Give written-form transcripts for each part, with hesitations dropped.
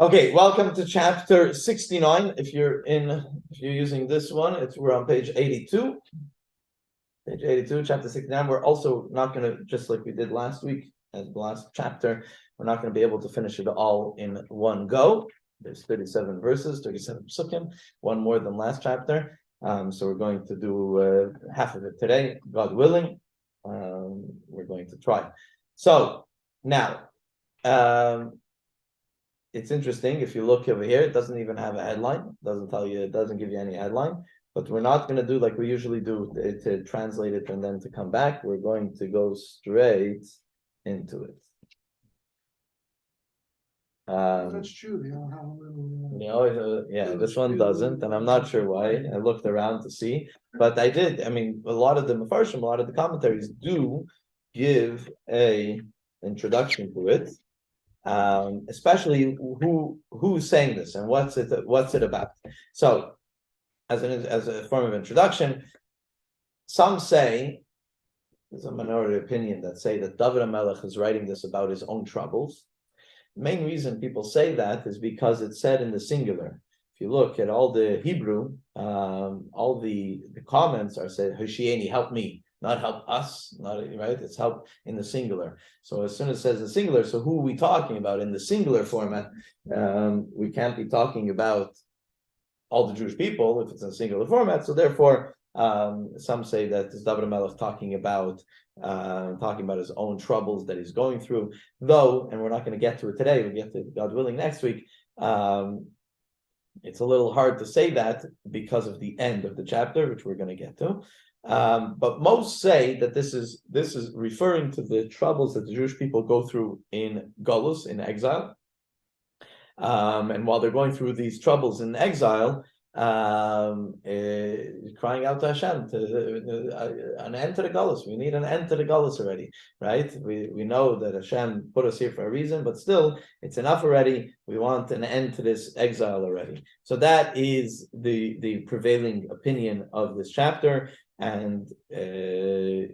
Okay, welcome to chapter 69. If you're using this one, we're on page 82. Page 82, chapter 69. We're also not going to, just like we did last week, as the last chapter, we're not going to be able to finish it all in one go. There's 37 verses, 37 psukim, one more than last chapter. So we're going to do half of it today, God willing. We're going to try. So now, it's interesting. If you look over here, it doesn't even have a headline. It doesn't give you any headline. But we're not going to do like we usually do to translate it and then to come back. We're going to go straight into it. That's true. They don't have a little. This one doesn't, and I'm not sure why. I looked around to see, but I did. I mean, a lot of the Mefarshim, a lot of the commentaries do give a introduction to it. Especially who's saying this and what's it about. So, as a form of introduction, some say there's a minority opinion that say that David HaMelech is writing this about his own troubles. The main reason people say that is because it's said in the singular. If you look at all the Hebrew, all the comments are said, Hoshieni, help me. Not help us, right? It's help in the singular. So as soon as it says the singular, so who are we talking about in the singular format? We can't be talking about all the Jewish people if it's in a singular format. So therefore, some say that it's David HaMelech talking about his own troubles that he's going through. Though, and we're not going to get to it today. We'll get to it, God willing, next week. It's a little hard to say that because of the end of the chapter, which we're going to get to. But most say that this is referring to the troubles that the Jewish people go through in Golus, in exile. And while they're going through these troubles in exile, crying out to Hashem an end to the Golus. We need an end to the Golus already, right? We know that Hashem put us here for a reason, but still, it's enough already. We want an end to this exile already. So that is the prevailing opinion of this chapter. And the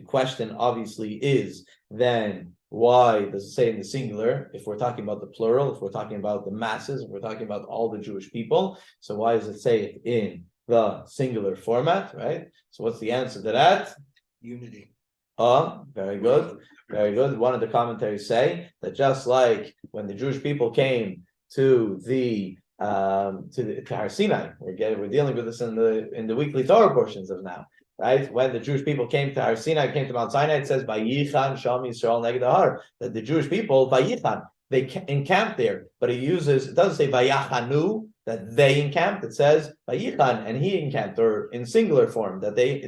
question obviously is then, why does it say in the singular if we're talking about the plural, if we're talking about the masses, if we're talking about all the Jewish people? So why does it say it in the singular format, right? So what's the answer to that? Unity. Very good. Very good. One of the commentaries say that just like when the Jewish people came to Har Sinai, we're dealing with this in the weekly Torah portions of now, right? When the Jewish people came to Har Sinai, came to Mount Sinai, it says Vayichan Sham Yisrael Neged Har, that the Jewish people Vayichan, they encamped there, but it doesn't say Vayachanu, that they encamped. It says Vayichan, and he encamped, or in singular form that they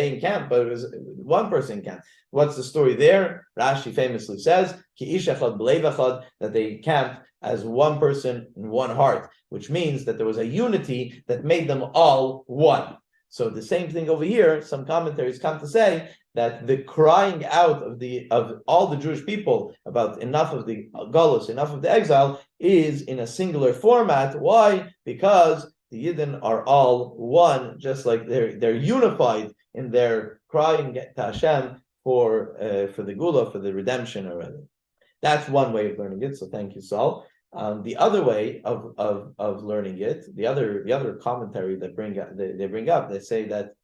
encamped, but it was one person encamped. What's the story there? Rashi famously says Ki ish echad b'leiv echad, that they encamped as one person in one heart, which means that there was a unity that made them all one. So the same thing over here, some commentaries come to say that the crying out of all the Jewish people about enough of the Golus, enough of the exile, is in a singular format. Why? Because the Yidden are all one, just like they're unified in their crying to Hashem for the Gula, for the redemption already. That's one way of learning it. So thank you, Saul. The other way of learning it, the other commentary that they bring up, they say that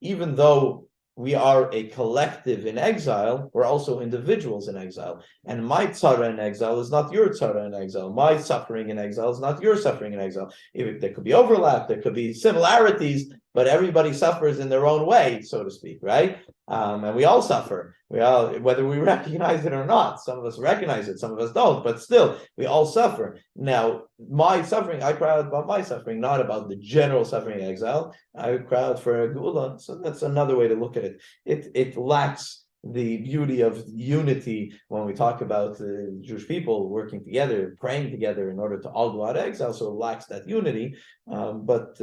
even though we are a collective in exile, we're also individuals in exile. And my tzara in exile is not your tzara in exile. My suffering in exile is not your suffering in exile. There could be overlap, there could be similarities, but everybody suffers in their own way, so to speak, right? And we all suffer. Whether we recognize it or not. Some of us recognize it, some of us don't, but still, we all suffer. Now, my suffering, I cry out about my suffering, not about the general suffering in exile. I cry out for a gula. So that's another way to look at it. It lacks the beauty of unity when we talk about the Jewish people working together, praying together in order to all go out of exile. So it lacks that unity. But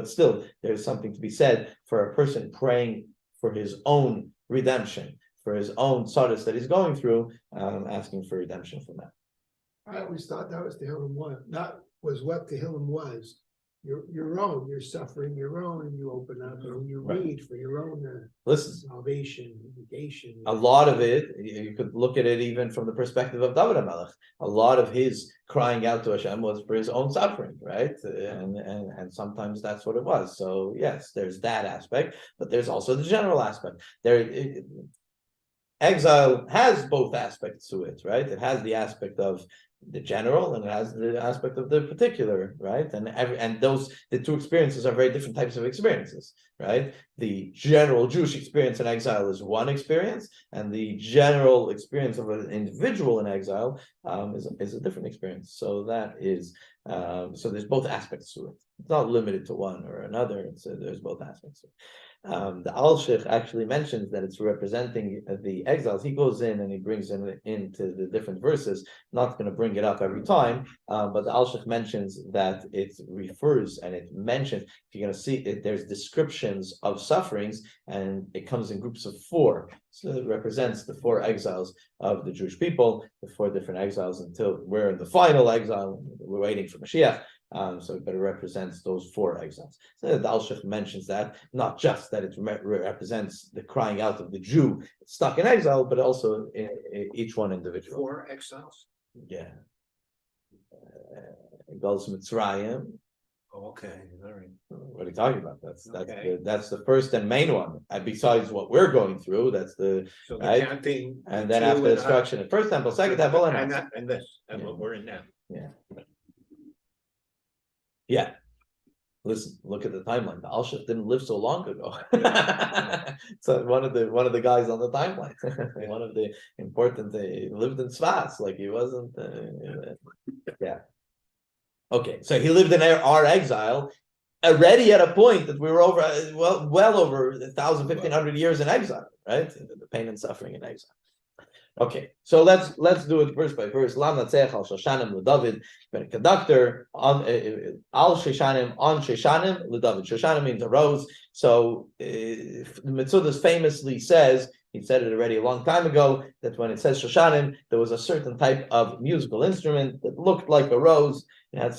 still, there's something to be said for a person praying for his own redemption, for his own tzaras that he's going through, asking for redemption from that. I always thought that was Tehillim 1. That was what Tehillim was. your own, you're suffering your own, and you open up and you Right. read for your own Listen, salvation, negation. a lot of it, you could look at it even from the perspective of David HaMelech. A lot of his crying out to Hashem was for his own suffering, right? And sometimes that's what it was. So yes, there's that aspect, but there's also the general aspect. Exile has both aspects to it, right? It has the aspect of the general and it has the aspect of the particular, right? And the two experiences are very different types of experiences, right? The general Jewish experience in exile is one experience, and the general experience of an individual in exile is a different experience. So that is so there's both aspects to it. It's not limited to one or another. There's both aspects to it. The Al-Sheikh actually mentions that it's representing the exiles. He goes in and he brings into the different verses. Not going to bring it up every time, but the Al-Sheikh mentions that it refers and it mentions, if you're going to see it, there's descriptions of sufferings, and it comes in groups of 4. So it represents the 4 exiles of the Jewish people, the 4 different exiles until we're in the final exile. We're waiting for Mashiach. So it better represents those 4 exiles. So the Al-Sheikh mentions that, not just that it represents the crying out of the Jew stuck in exile, but also each one individual. 4 exiles? Yeah. Goes Mitzrayim. Oh, okay, all right. What are you talking about? That's the first and main one. And besides what we're going through, that's the so right. Counting, and then after the destruction of first temple, second temple, and this, and what we're in now. Yeah. Yeah. Listen, look at the timeline. The Al-Sheikh didn't live so long ago. So one of the guys on the timeline, one of the important, he lived in Svas, like he wasn't. Yeah. Okay, so he lived in our exile, already at a point that we were over well over 1,000, 1,500 years in exile, right? The pain and suffering in exile. Okay, so let's do it verse by verse. Lam natzech al Shoshanim l'David, ben conductor on al Shoshanim on Shoshanim l'David. Shoshanim means a rose. So the Metzudas famously says, he said it already a long time ago, that when it says Shoshanim, there was a certain type of musical instrument that looked like a rose. It had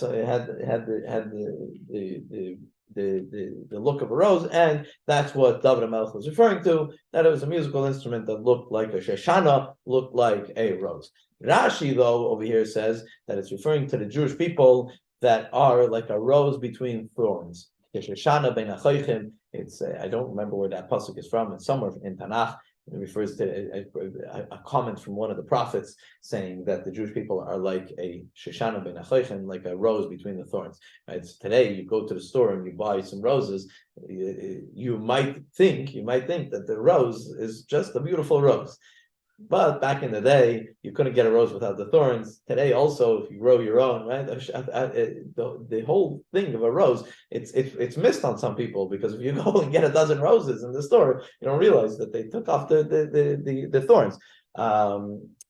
the look of a rose, and that's what David HaMelech was referring to, that it was a musical instrument that looked like a Shoshana, looked like a rose. Rashi, though, over here says that it's referring to the Jewish people that are like a rose between thorns. Shoshana ben Achoichim, it's, I don't remember where that pasuk is from, it's somewhere in Tanakh. It refers to a comment from one of the prophets saying that the Jewish people are like a Shoshana ben Achoichim, like a rose between the thorns. Right? So today, you go to the store and you buy some roses. You might think that the rose is just a beautiful rose. But back in the day, you couldn't get a rose without the thorns. Today, also, if you grow your own, right, the whole thing of a rose, it's missed on some people, because if you go and get a dozen roses in the store, you don't realize that they took off the thorns.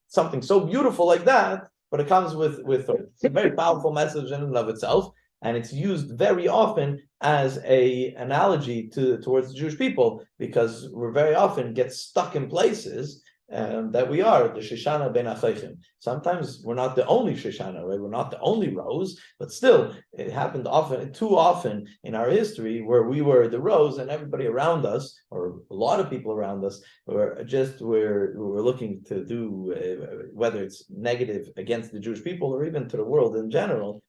Something so beautiful like that, but it comes with thorns. It's a very powerful message in and of itself, and it's used very often as a analogy towards the Jewish people, because we very often get stuck in places. That we are the Shoshana ben Achoichim. Sometimes we're not the only Shoshana, right? We're not the only rose, but still, it happened too often in our history, where we were the rose, and everybody around us, or a lot of people around us, were looking to do whether it's negative against the Jewish people or even to the world in general.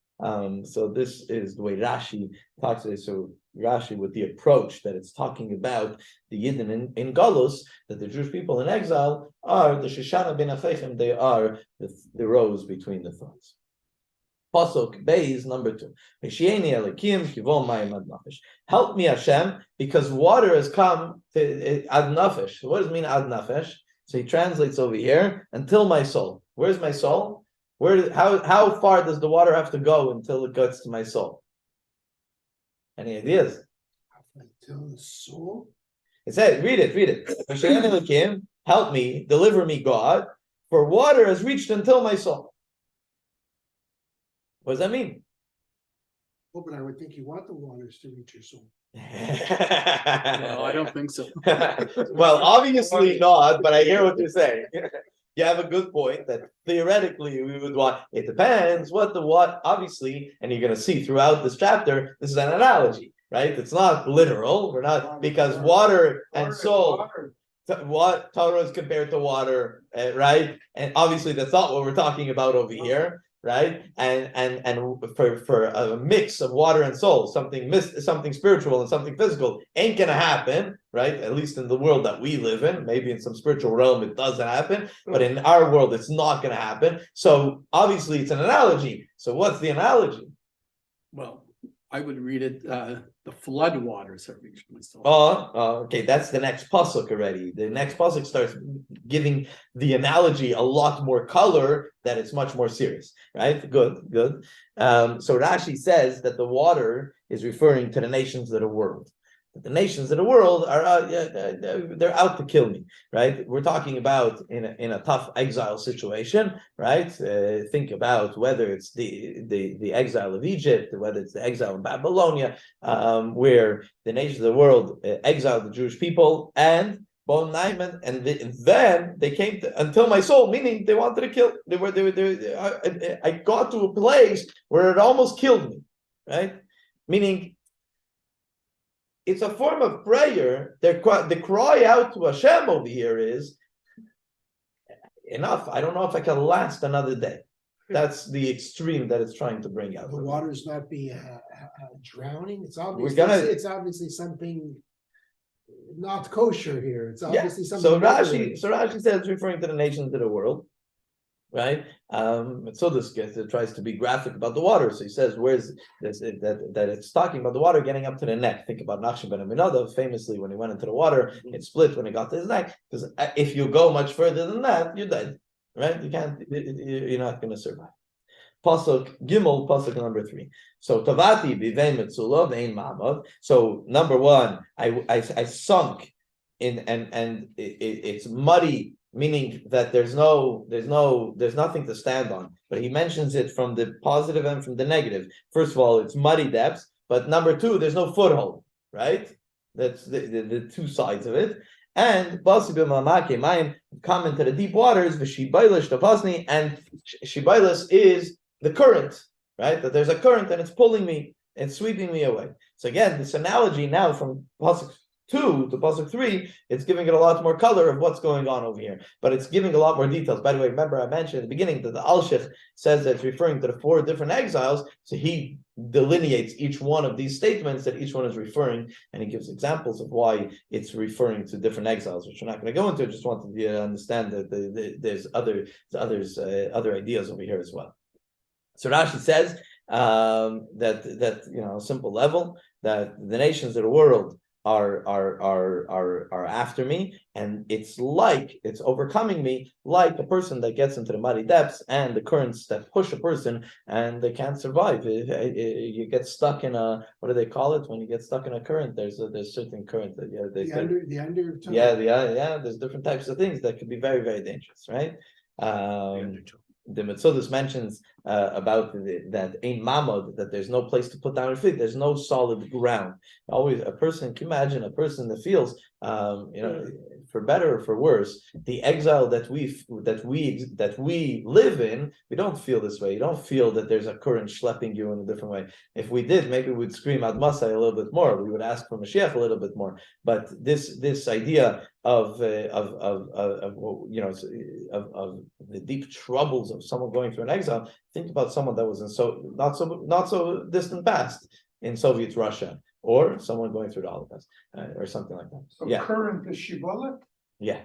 So this is the way Rashi talks to it. So Rashi, with the approach that it's talking about the Yidden in Galus, that the Jewish people in exile are the Shoshana ben Achoichim, they are the rose between the thorns. Pasuk Beis, number 2. Help me, Hashem, because water has come to ad nafesh. What does it mean ad nafesh? So he translates over here, until my soul. Where's my soul? How far does the water have to go until it gets to my soul? Any ideas? Until the soul? It says, read it. Help me, deliver me, God, for water has reached until my soul. What does that mean? Well, but I would think you want the waters to reach your soul. No, I don't think so. Well, obviously not, but I hear what you're saying. you have a good point that theoretically we would want. It depends what obviously, and you're going to see throughout this chapter. This is an analogy, right? It's not literal. We're not because water and soul. What Torah is compared to water, right? And obviously that's not what we're talking about over here, right? And for a mix of water and soul, something spiritual and something physical ain't gonna happen, right? At least in the world that we live in. Maybe in some spiritual realm it doesn't happen, but in our world it's not gonna happen. So obviously it's an analogy. So what's the analogy? Well, I would read it, the flood waters have reached my soul. Okay, that's the next pasuk already. The next pasuk starts giving the analogy a lot more color, that it's much more serious, right? Good. So Rashi says that the water is referring to the nations of the world. The nations of the world are they're out to kill me, right? We're talking about in a tough exile situation, right? Think about whether it's the exile of Egypt, whether it's the exile in Babylonia, where the nations of the world exiled the Jewish people, and then they came until my soul, meaning they wanted to kill. I got to a place where it almost killed me, right? Meaning, it's a form of prayer. The cry out to Hashem over here is enough. I don't know if I can last another day. That's the extreme that it's trying to bring out. The water's not be drowning. It's obviously it's obviously something not kosher here. It's obviously something. So Rashi says it's referring to the nations of the world, right? So this tries to be graphic about the water. So he says, "Where's this? That it's talking about the water getting up to the neck." Think about Nachshon ben Aminadav. Famously, when he went into the water, it split when it got to his neck. Because if you go much further than that, you're dead, right? You can't. You're not going to survive. Pasuk Gimel, pasuk number 3. So Tavati b'vein metzula vein mamad. So number 1, I sunk in, and it's muddy. Meaning that there's nothing to stand on. But he mentions it from the positive and from the negative. First of all, it's muddy depths, but number 2, there's no foothold, right? That's the two sides of it. And comment to the deep waters, and Shibailis is the current, right? That there's a current and it's pulling me and sweeping me away. So again, this analogy now from Pasuk 2 to Pasuk 3, it's giving it a lot more color of what's going on over here. But it's giving a lot more details. By the way, remember I mentioned at the beginning that the Alshich says that it's referring to the 4 different exiles. So he delineates each one of these statements that each one is referring, and he gives examples of why it's referring to different exiles, which we're not going to go into. I just wanted you to understand that there's other ideas over here as well. So Rashi says that a simple level, that the nations of the world are after me, and it's overcoming me like a person that gets into the muddy depths and the currents that push a person and they can't survive. You get stuck in a, what do they call it when you get stuck in a current? There's certain current that there's different types of things that could be very, very dangerous, right? The Metzudas mentions about that ein mamod, that there's no place to put down your feet. There's no solid ground. Always a person. Can you imagine a person that feels, for better or for worse, the exile that we live in, we don't feel this way. You don't feel that there's a current schlepping you in a different way. If we did, maybe we'd scream out Masai a little bit more. We would ask for Mashiach a little bit more. But this idea of the deep troubles of someone going through an exile. Think about someone that was in not so distant past in Soviet Russia, or someone going through the Holocaust, or something like that. So current is Shibolet? Yeah.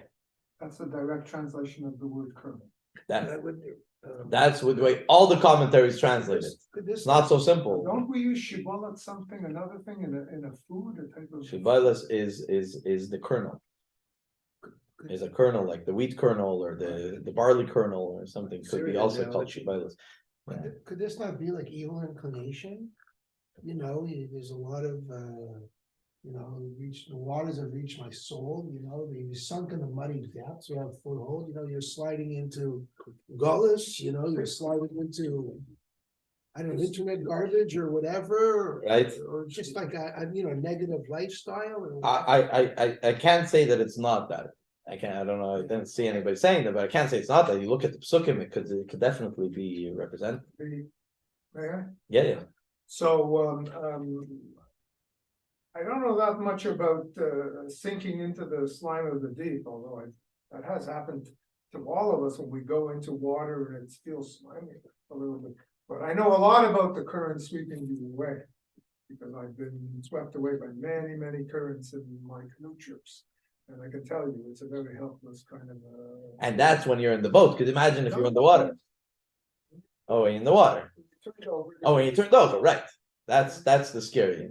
That's a direct translation of the word current. That's the way all the commentaries translate it. It's not so simple. Don't we use Shibolet another thing in a food? A type of Shibolet is the kernel. Is a kernel like the wheat kernel or the barley kernel or something. Could be also called Shibolet. Could this not be like evil inclination? There's a lot of the waters have reached my soul. You're sunk in the muddy depths without foothold. You're sliding into gullus. You're sliding into internet garbage or whatever, right? Or just like a negative lifestyle. I can't say that it's not that. I don't know. I didn't see anybody saying that, but I can't say it's not that. You look at the psukim, it could definitely be represented. Yeah. So, I don't know that much about sinking into the slime of the deep, although that has happened to all of us when we go into water and it feels slimy a little bit. But I know a lot about the current sweeping you away, because I've been swept away by many, many currents in my canoe trips. And I can tell you, it's a very helpless kind of. And that's when you're in the boat. Because imagine if you're in the water. Oh, in the water. Oh, when you turned over, right? That's the scary.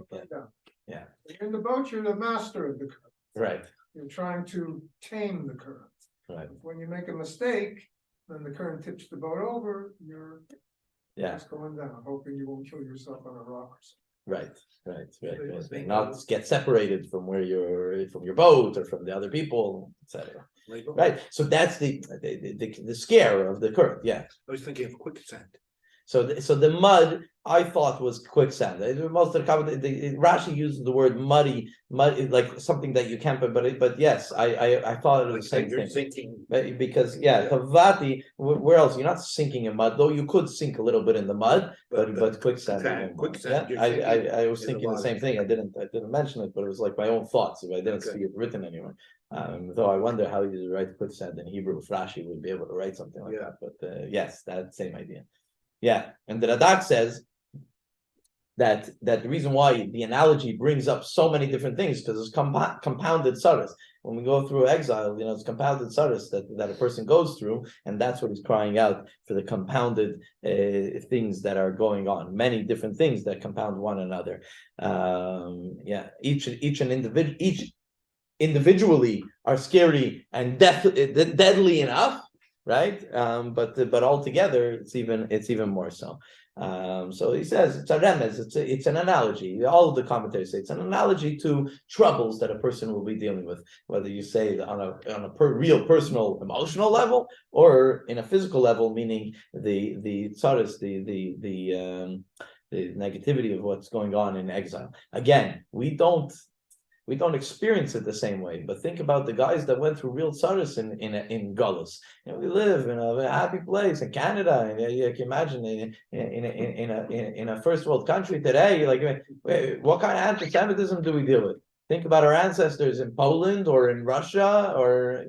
Yeah. In the boat, you're the master of the current. Right. You're trying to tame the current. Right. When you make a mistake, then the current tips the boat over, you're just going down, hoping you won't kill yourself on a rock or something. Right. Not get separated from from your boat or from the other people, etc. Right. So that's the scare of the current. Yeah. I was thinking of quicksand. So the mud I thought was quicksand. Most of the Rashi uses the word muddy, like something that you can't. But yes, I thought it was the same thing. Sinking. Because Kavati, where else? You're not sinking in mud, though you could sink a little bit in the mud, but quicksand. Quicksand. Yeah, I was thinking the same thing. I didn't mention it, but it was like my own thoughts. If I didn't see it written anywhere. Though I wonder how you write quicksand in Hebrew. If Rashi would be able to write something like that. But yes, that same idea. Yeah, and the Radak says that the reason why the analogy brings up so many different things because it's compounded tzaras. When we go through exile, it's compounded tzaras that a person goes through, and that's what he's crying out for, the compounded things that are going on, many different things that compound one another. Each individually are scary and deadly enough. Right, but altogether it's even more so. So he says it's a remez, it's an analogy. All of the commentators say it's an analogy to troubles that a person will be dealing with, whether you say on a real personal emotional level or in a physical level, meaning the tzaras, the negativity of what's going on in exile. Again, we don't experience it the same way, but think about the guys that went through real tzaras in Gullus. We live in a happy place in Canada, and you can imagine in a first world country today. Like, what kind of anti-Semitism do we deal with? Think about our ancestors in Poland or in Russia, or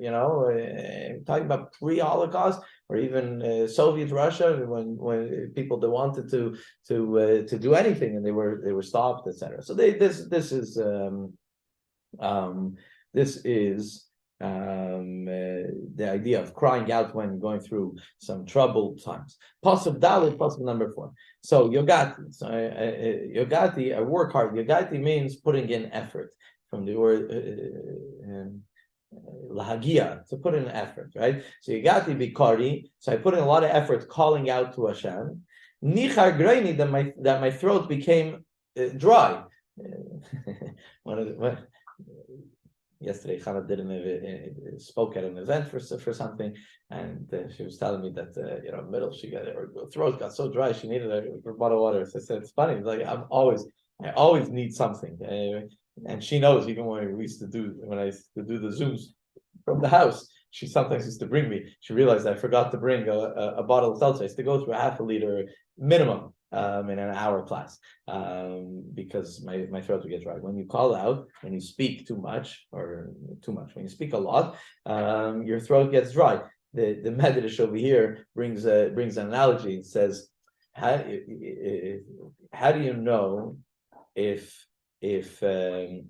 talking about pre-Holocaust or even Soviet Russia, when people that wanted to do anything and they were stopped, etc. So this is. This is the idea of crying out when going through some troubled times. Pasuk Dalit, pasuk number 4. So Yogati, work hard. Yogati means putting in effort, from the word lahagia, to put in effort, right? So Yogati bikari. So I put in a lot of effort calling out to Hashem. Nichar greini, that my throat became dry. Yesterday, Chana spoke at an event for something, and she was telling me that her throat got so dry she needed a bottle of water. So I said, it's funny, like I always need something, and she knows even when I used to do the Zooms from the house. She sometimes used to bring me. She realized I forgot to bring a bottle of seltzer. I used to go through a half a liter minimum in an hour class, because my throat would get dry. When you call out, when you speak too much, when you speak a lot, your throat gets dry. The Medrash over here brings an analogy. It says, how do you know if a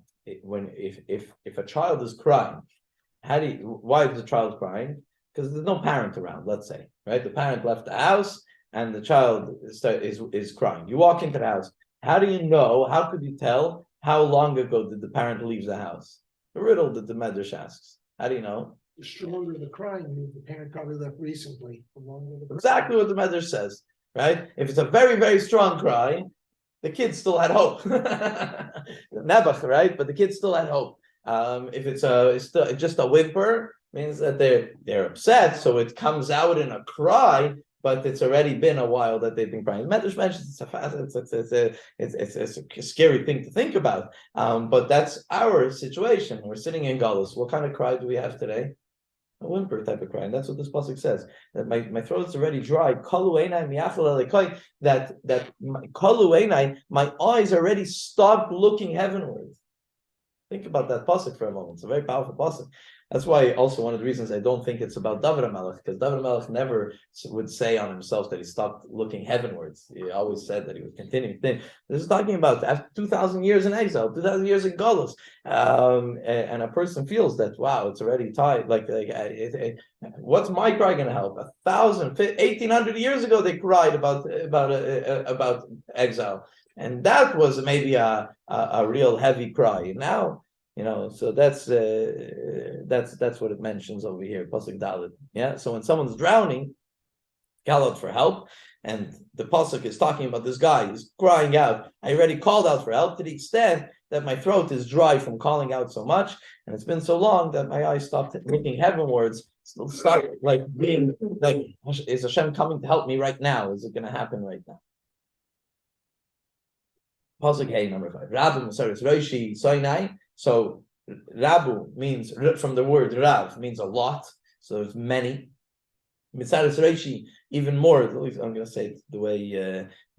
child is crying? Why is the child crying? Because there's no parent around, let's say, right? The parent left the house and the child is crying. You walk into the house. How do you know? How could you tell how long ago did the parent leave the house? The riddle that the Medrash asks. How do you know? The stronger the crying means the parent probably left recently. Exactly what the Medrash says, right? If it's a very, very strong cry, the kid still had hope. Nebuch, right? But the kid still had hope. If it's just a whimper, means that they're upset, so it comes out in a cry, but it's already been a while that they've been crying. Medrash mentions it's a scary thing to think about, but that's our situation. We're sitting in Galus. What kind of cry do we have today? a whimper type of cry, and that's what this pasuk says. That my throat's already dry. My eyes already stopped looking heavenward. Think about that pasuk for a moment. It's a very powerful pasuk. That's why also one of the reasons I don't think it's about David HaMelech, because David HaMelech never would say on himself that he stopped looking heavenwards. He always said that he was continuing. This is talking about after 2,000 years in exile, 2,000 years in Golus, and a person feels that, wow, it's already tied. What's my cry going to help? 1,800 years ago they cried about exile, and that was maybe a real heavy cry. Now, so that's what it mentions over here, pasuk Dalet. Yeah. So when someone's drowning, call out for help, and the pasuk is talking about this guy who's crying out. I already called out for help to the extent that my throat is dry from calling out so much, and it's been so long that my eyes stopped looking heavenwards. Start being like, is Hashem coming to help me right now? Is it going to happen right now? Pasuk Hey, number 5. Rabbi Masaris Roshi Soinai. So Rabu means, from the word Rav, means a lot. So there's many. Mitzvah Reishi, even more. I'm going to say it the way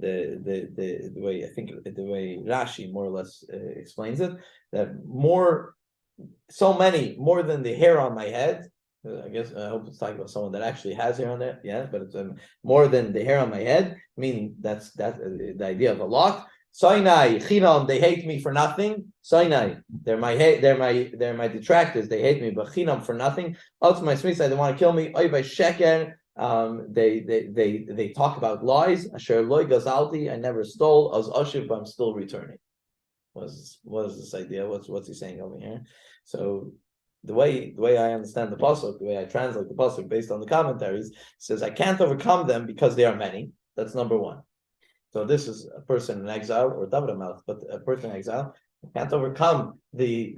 the way I think the way Rashi more or less explains it. That so many more than the hair on my head. I guess I hope it's talking about someone that actually has hair on there. Yeah, but it's more than the hair on my head. Meaning that's the idea of a lot. Sinai, Chinam, they hate me for nothing. Sinai, they're my detractors. They hate me, but Chinam for nothing. Also, my Smithside, they want to kill me. Oy by Sheker, they talk about lies. Asher loy gazalti, I never stole. As Ashiv, but I'm still returning. What is this idea? What's he saying over here? So the way I understand the pasuk, the way I translate the pasuk based on the commentaries, says I can't overcome them because they are many. That's number one. So this is a person in exile, or David HaMelech, but a person in exile can't overcome the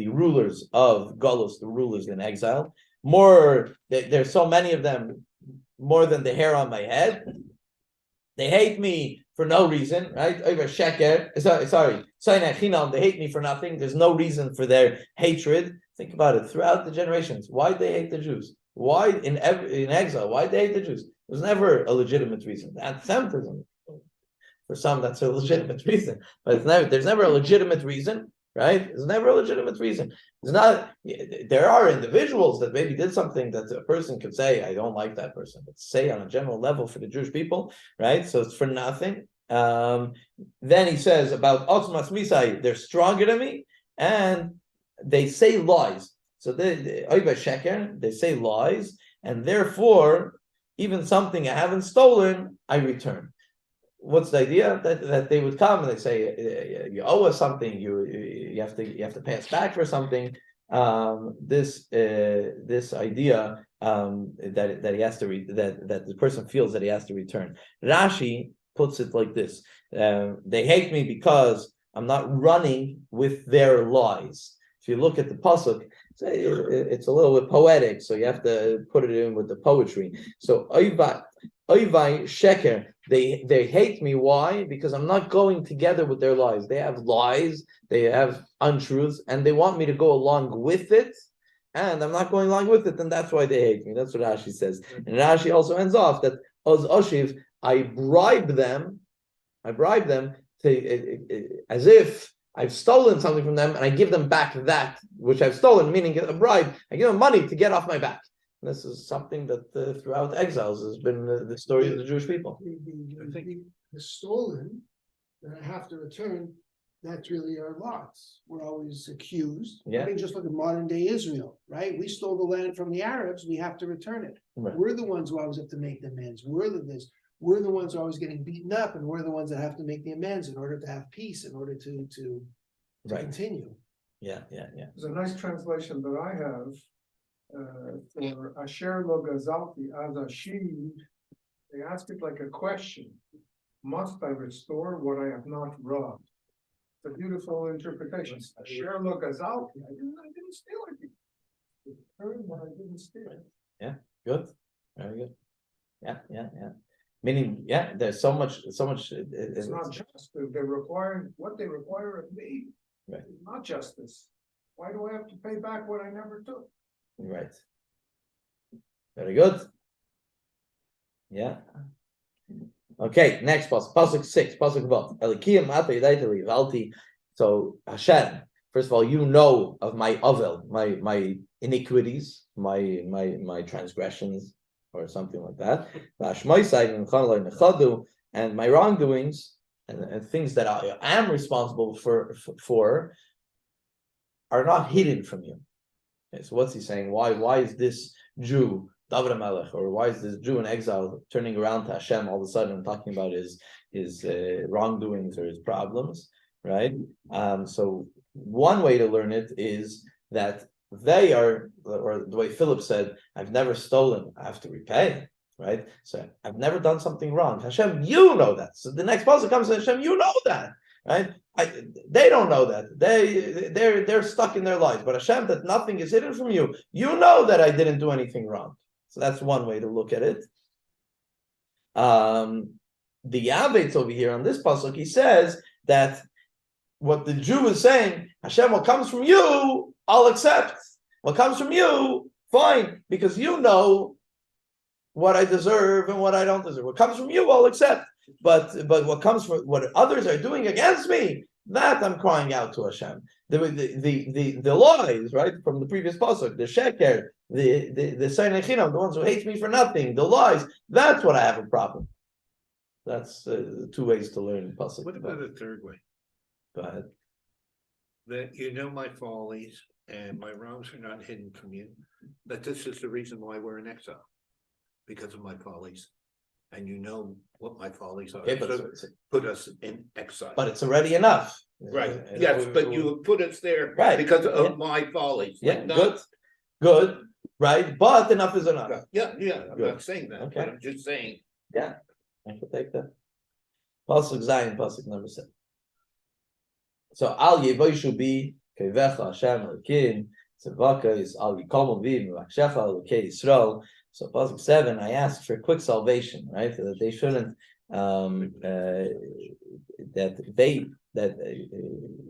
rulers of Golus, the rulers in exile. There's so many of them, more than the hair on my head. They hate me for no reason, right? Over sheker, sorry, they hate me for nothing. There's no reason for their hatred. Think about it. Throughout the generations, why they hate the Jews? Why in exile? Why they hate the Jews? There's never a legitimate reason. Anti-Semitism. For some, that's a legitimate reason, but there's never a legitimate reason, right? There's never a legitimate reason. There are individuals that maybe did something that a person could say, I don't like that person, but say on a general level for the Jewish people, right? So it's for nothing. Then he says about Otzmas Misai, they're stronger than me, and they say lies. So they say lies, and therefore, even something I haven't stolen, I return. What's the idea? That they would come and they say, you owe us something, you have to pay us back for something. This idea that he has to that the person feels that he has to return. Rashi puts it like this: they hate me because I'm not running with their lies. If you look at the pasuk, it's a little bit poetic, so you have to put it in with the poetry. So Oyvai Sheker, they hate me. Why? Because I'm not going together with their lies. They have lies, they have untruths, and they want me to go along with it, and I'm not going along with it, and that's why they hate me. That's what Rashi says. And Rashi also ends off that Oz Oshiv, I bribe them to as if I've stolen something from them, and I give them back that which I've stolen, meaning a bribe. I give them money to get off my back. And this is something that throughout exiles has been the story of the Jewish people. The stolen that I have to return, that's really our lots. We're always accused. Yeah. I mean, just look at modern day Israel, right? We stole the land from the Arabs, we have to return it. Right. We're the ones who always have to make the amends. We're the ones who are always getting beaten up, and we're the ones that have to make the amends in order to have peace, in order to Right. continue. Yeah. There's a nice translation that I have for Asher lo gazalti as Ashiv. They ask it like a question: must I restore what I have not robbed? It's a beautiful interpretation. Asher lo gazalti, I didn't steal anything. Return what I didn't steal. Yeah, good, very good. Yeah. Meaning, there's so much. It's not just. They require what they require of me. Right. It's not justice. Why do I have to pay back what I never took? Right. Very good. Yeah. Okay, next pasuk 6, pasuk vav. Elikiyim ata yadaita livalti. So Hashem, first of all, you know of my avel, my iniquities, my transgressions, or something like that. And my wrongdoings and things that I am responsible for are not hidden from you. Okay, so what's he saying? Why is this Jew, David HaMelech, or why is this Jew in exile turning around to Hashem all of a sudden and talking about his wrongdoings or his problems, right? So one way to learn it is that they are, or the way Philip said, I've never stolen, I have to repay, right? So I've never done something wrong. Hashem, you know that. So the next pasuk comes to Hashem, you know that, right? They don't know that. They're stuck in their lives. But Hashem, that nothing is hidden from you. You know that I didn't do anything wrong. So that's one way to look at it. The Yavetz over here on this pasuk, he says that what the Jew is saying, Hashem, what comes from you, I'll accept. What comes from you, fine, because you know what I deserve and what I don't deserve. What comes from you, I'll accept. But what comes from what others are doing against me, that I'm crying out to Hashem. The lies, right, from the previous pasuk, the sheker, the the ones who hate me for nothing, the lies, that's what I have a problem. That's two ways to learn pasuk. What about a third way? Go ahead. That you know my follies and my wrongs are not hidden from you. That this is the reason why we're in exile. Because of my follies. And you know what my follies are. Okay, but so put us in exile. But it's already enough. Right. Yes, but you have put us there right because of my follies. Yeah, good. Right, but enough is enough. Yeah, I'm Good. not saying that, Okay. but I'm just saying. Yeah, I can take that. Pasuk Zayin, pasuk number 7. So Al Yevoishu Bi Kevecha Hashem Elokim Tzevaka is Al Yikomu Bi Mevachshecha Elokei Yisrael. So pasuk 7, I asked for quick salvation, right? That they shouldn't that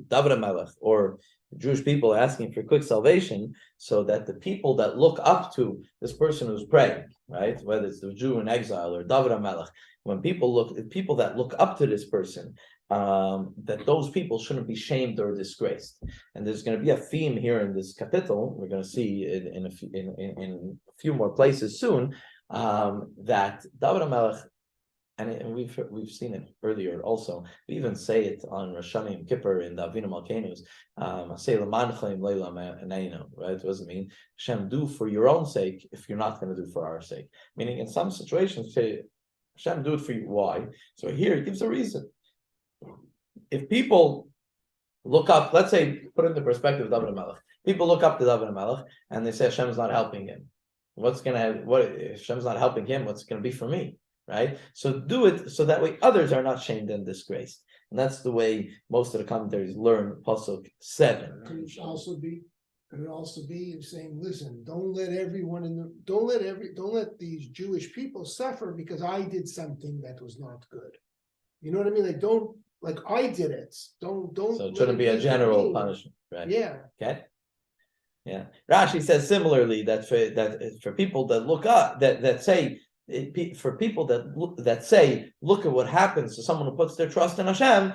David HaMelech or Jewish people are asking for quick salvation, so that the people that look up to this person who's praying, right, whether it's the Jew in exile or David HaMelech, when people that look up to this person, that those people shouldn't be shamed or disgraced. And there's going to be a theme here in this kapitel. We're going to see in a few more places soon, that David HaMelech, and we've seen it earlier also. We even say it on Rosh Hashanah Yom Kippur in the Avinu Malkenos. Say L'manchim Leila Me'aneinu, right? What does it mean? Hashem, do for your own sake if you're not going to do for our sake. Meaning, in some situations, say Hashem, do it for you. Why? So here it gives a reason. If people look up, let's say, put it in the perspective of David HaMelech. People look up to David HaMelech and they say Hashem's not helping him. What if Hashem's not helping him? What's it going to be for me? Right? So do it so that way others are not shamed and disgraced. And that's the way most of the commentaries learn pasuk 7. Could it also be saying, listen, don't let these Jewish people suffer because I did something that was not good. You know what I mean? Like I did it. Don't. So it shouldn't be a general punishment, right? Yeah. Okay. Yeah. Rashi says similarly that for people that look up, that say, for people that say, look at what happens to someone who puts their trust in Hashem,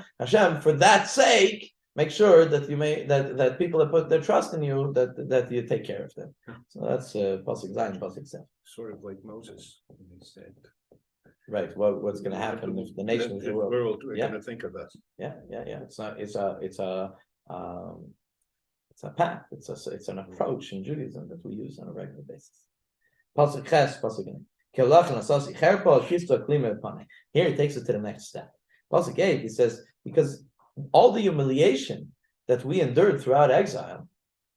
for that sake, make sure that that people that put their trust in you, that you take care of them. So that's pasuk Zayin, pasuk 7. Sort of like Moses when he said. Right. What's going to happen if the nations of the world are going to think of us? Yeah. It's a path. It's an approach in Judaism that we use on a regular basis. Pasuk Ches, pasuk Gimel. Here he takes it to the next step. Pasuk 8, he says, because all the humiliation that we endured throughout exile,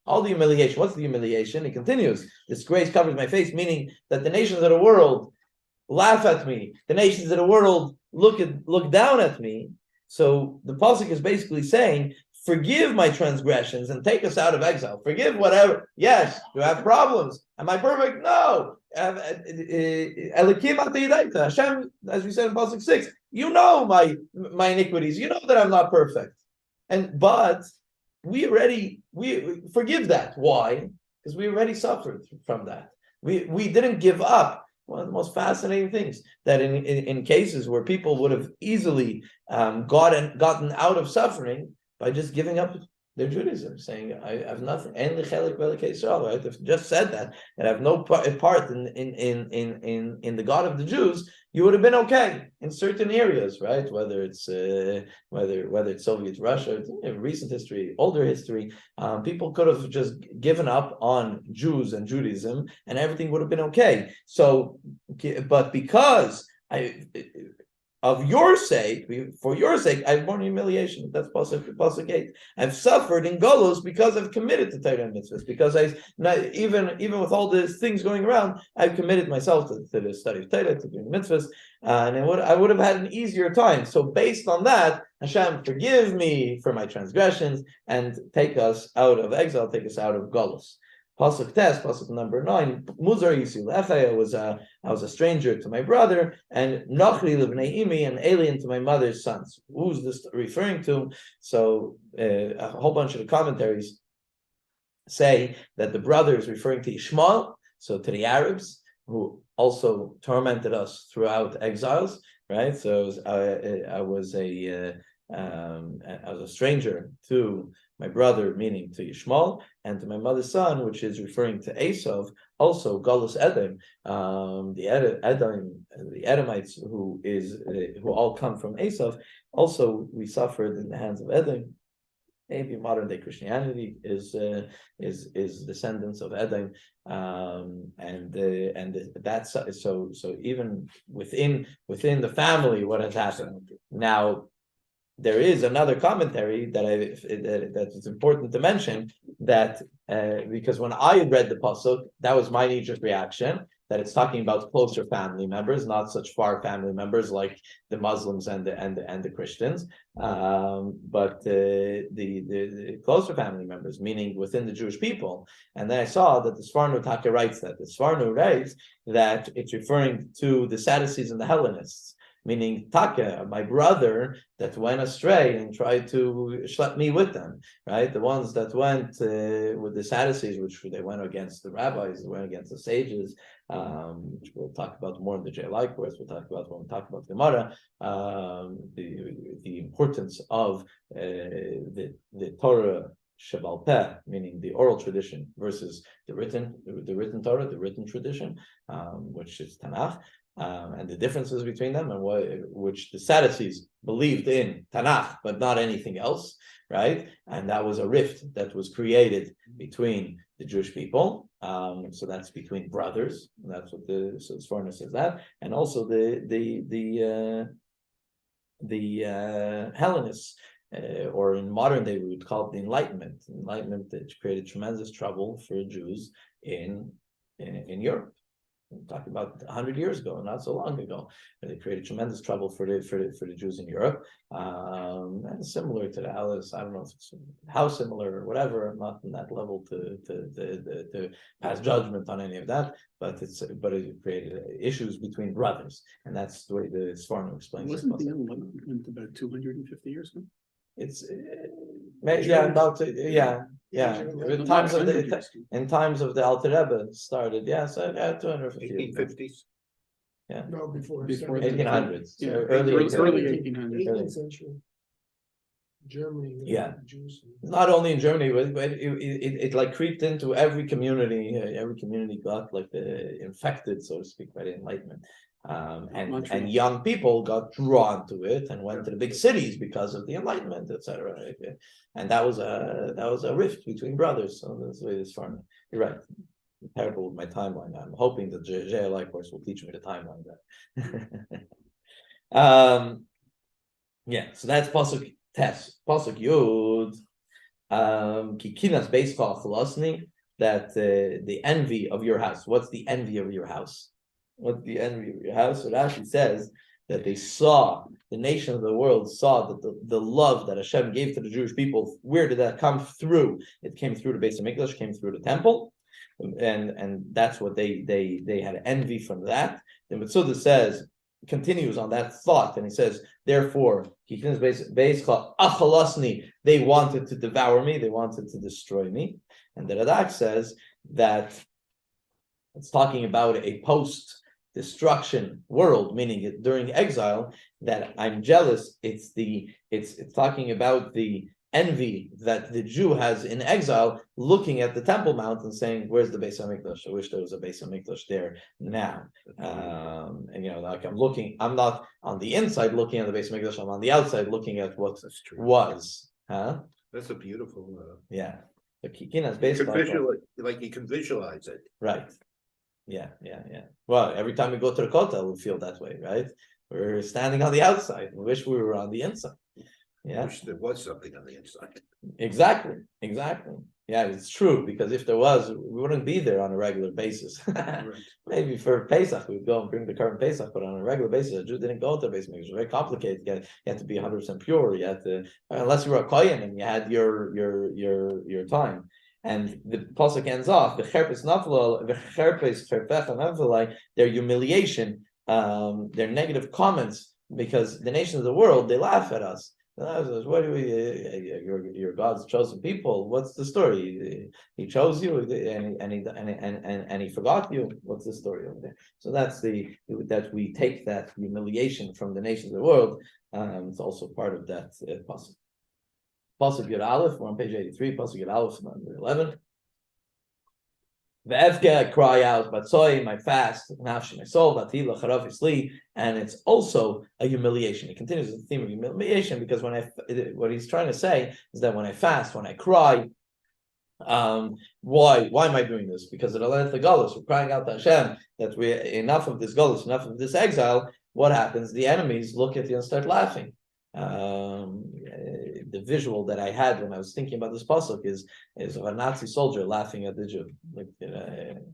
all the humiliation, what's the humiliation? He continues, disgrace covers my face, meaning that the nations of the world laugh at me, the nations of the world look down at me. So the pasuk is basically saying, forgive my transgressions and take us out of exile. Forgive whatever. Yes, do I have problems? Am I perfect? No. Hashem, as we said in pasuk 6, you know my iniquities. You know that I'm not perfect. But we forgive that. Why? Because we already suffered from that. We didn't give up. One of the most fascinating things that in cases where people would have easily gotten out of suffering by just giving up their Judaism, saying, I have nothing. Right? If just said that I have no part in the God of the Jews, you would have been okay in certain areas, right? Whether it's whether it's Soviet Russia, recent history, older history, people could have just given up on Jews and Judaism, and everything would have been okay. So, but because of your sake, for your sake, I've borne humiliation. That's Pasuk 8. I've suffered in Golos because I've committed to Torah and mitzvahs. Because even with all these things going around, I've committed myself to the study of Torah, to doing mitzvahs, and I would have had an easier time. So based on that, Hashem, forgive me for my transgressions and take us out of exile, take us out of Golos. Pasuk test, pasuk number 9. Muzar Yisil Echai. I was a stranger to my brother, and Nochri Livnei Imi, an alien to my mother's sons. Who's this referring to? So a whole bunch of the commentaries say that the brother is referring to Ishmael, so to the Arabs who also tormented us throughout exiles, right? So I was a stranger to my brother, meaning to Ishmael, and to my mother's son, which is referring to Esav, also Galus Edom, the Edomites, who all come from Esav. Also, we suffered in the hands of Edom. Maybe modern day Christianity is descendants of Edom, and that's so even within the family, what has happened now. There is another commentary that it's important to mention that because when I read the pasuk, that was my knee-jerk reaction, that it's talking about closer family members, not such far family members like the Muslims and the Christians, but the closer family members, meaning within the Jewish people. And then I saw that the Sforno Taka writes that. The Sforno writes that it's referring to the Sadducees and the Hellenists, meaning Taka, my brother that went astray and tried to schlep me with them, right? The ones that went with the Sadducees, which they went against the rabbis, they went against the sages, which we'll talk about more in the JLI course. We'll talk about when we talk about Gemara, the importance of the Torah Shabal Peh, meaning the oral tradition, versus the written Torah, the written tradition, which is Tanakh. And the differences between them, and which the Sadducees believed in Tanakh, but not anything else, right? And that was a rift that was created between the Jewish people. So that's between brothers. That's what the Sforno says that, and also the Hellenists, or in modern day we would call it the Enlightenment. Enlightenment that created tremendous trouble for Jews in Europe. We're talking about 100 years ago, not so long ago. They created tremendous trouble for the Jews in Europe, and similar to the Alice. I don't know if it's how similar or whatever. I'm not in that level to pass judgment on any of that. But it created issues between brothers, and that's the way the Sforno explains it. Wasn't the Enlightenment about 250 years ago? It's about in times of the Alter Rebbe started, so 250 1850s. No, before 1800s, Yeah, early 1800s. 18th century. Germany. Yeah. Jews. Not only in Germany, but it like creeped into every community. Every community got like infected, so to speak, by the Enlightenment. And young people got drawn to it and went to the big cities because of the Enlightenment, etc. Right? And that was a rift between brothers. So that's the way this farm. You're right. I'm terrible with my timeline. I'm hoping that JLI course will teach me the timeline better. So that's pasuk test. Pasuk yud. Kikinas base chalosni, that the envy of your house. What's the envy of your house? What's the envy of your house? So Rashi says that the nation of the world saw that the love that Hashem gave to the Jewish people. Where did that come through? It came through the Beis Hamikdash, came through the temple, and that's what they had envy from that. And Mitzuda continues on that thought, and he says, therefore, they wanted to devour me, they wanted to destroy me. And the Radak says that it's talking about a post-destruction world, meaning during exile, that I'm jealous. It's talking about the envy that the Jew has in exile, looking at the Temple Mount and saying, "Where's the Beis Hamikdash? I wish there was a Beis Hamikdash there now." And like I'm not on the inside looking at the Beis Hamikdash. I'm on the outside looking at what was. That's a beautiful. Yeah, the Kikinas You based can visualize, you can visualize it. right. Yeah. Well, every time we go to the Kotel, we feel that way, right? We're standing on the outside. We wish we were on the inside. Yeah, Wish there was something on the inside. exactly. Yeah, it's true, because if there was, we wouldn't be there on a regular basis. Maybe for Pesach, we'd go and bring the current Pesach, but on a regular basis, a Jew didn't go to the basement. It was very complicated. You had to be 100% pure. You had to, unless you were a kohen and you had your time. And the pasuk ends off the cherpes nafla, the cherpes cherpecha nafla, their humiliation, their negative comments, because the nations of the world, they laugh at us. What do we? You're God's chosen people. What's the story? He chose you, and he forgot you. What's the story over there? So that's that we take that humiliation from the nations of the world. It's also part of that pasuk. Pasuk Yud Aleph. We're on page 83. Pasuk Yud Aleph, number 11. Ve'evke, cry out, Batzoi, my fast, nafshi, my soul, Vatila, Charav, Isli, and it's also a humiliation. It continues the theme of humiliation, because what he's trying to say is that when I fast, when I cry, why am I doing this? Because it allowed the Galus, we're crying out to Hashem that we enough of this Galus, enough of this exile. What happens? The enemies look at you and start laughing. The visual that I had when I was thinking about this pasuk is of a Nazi soldier laughing at the Jew.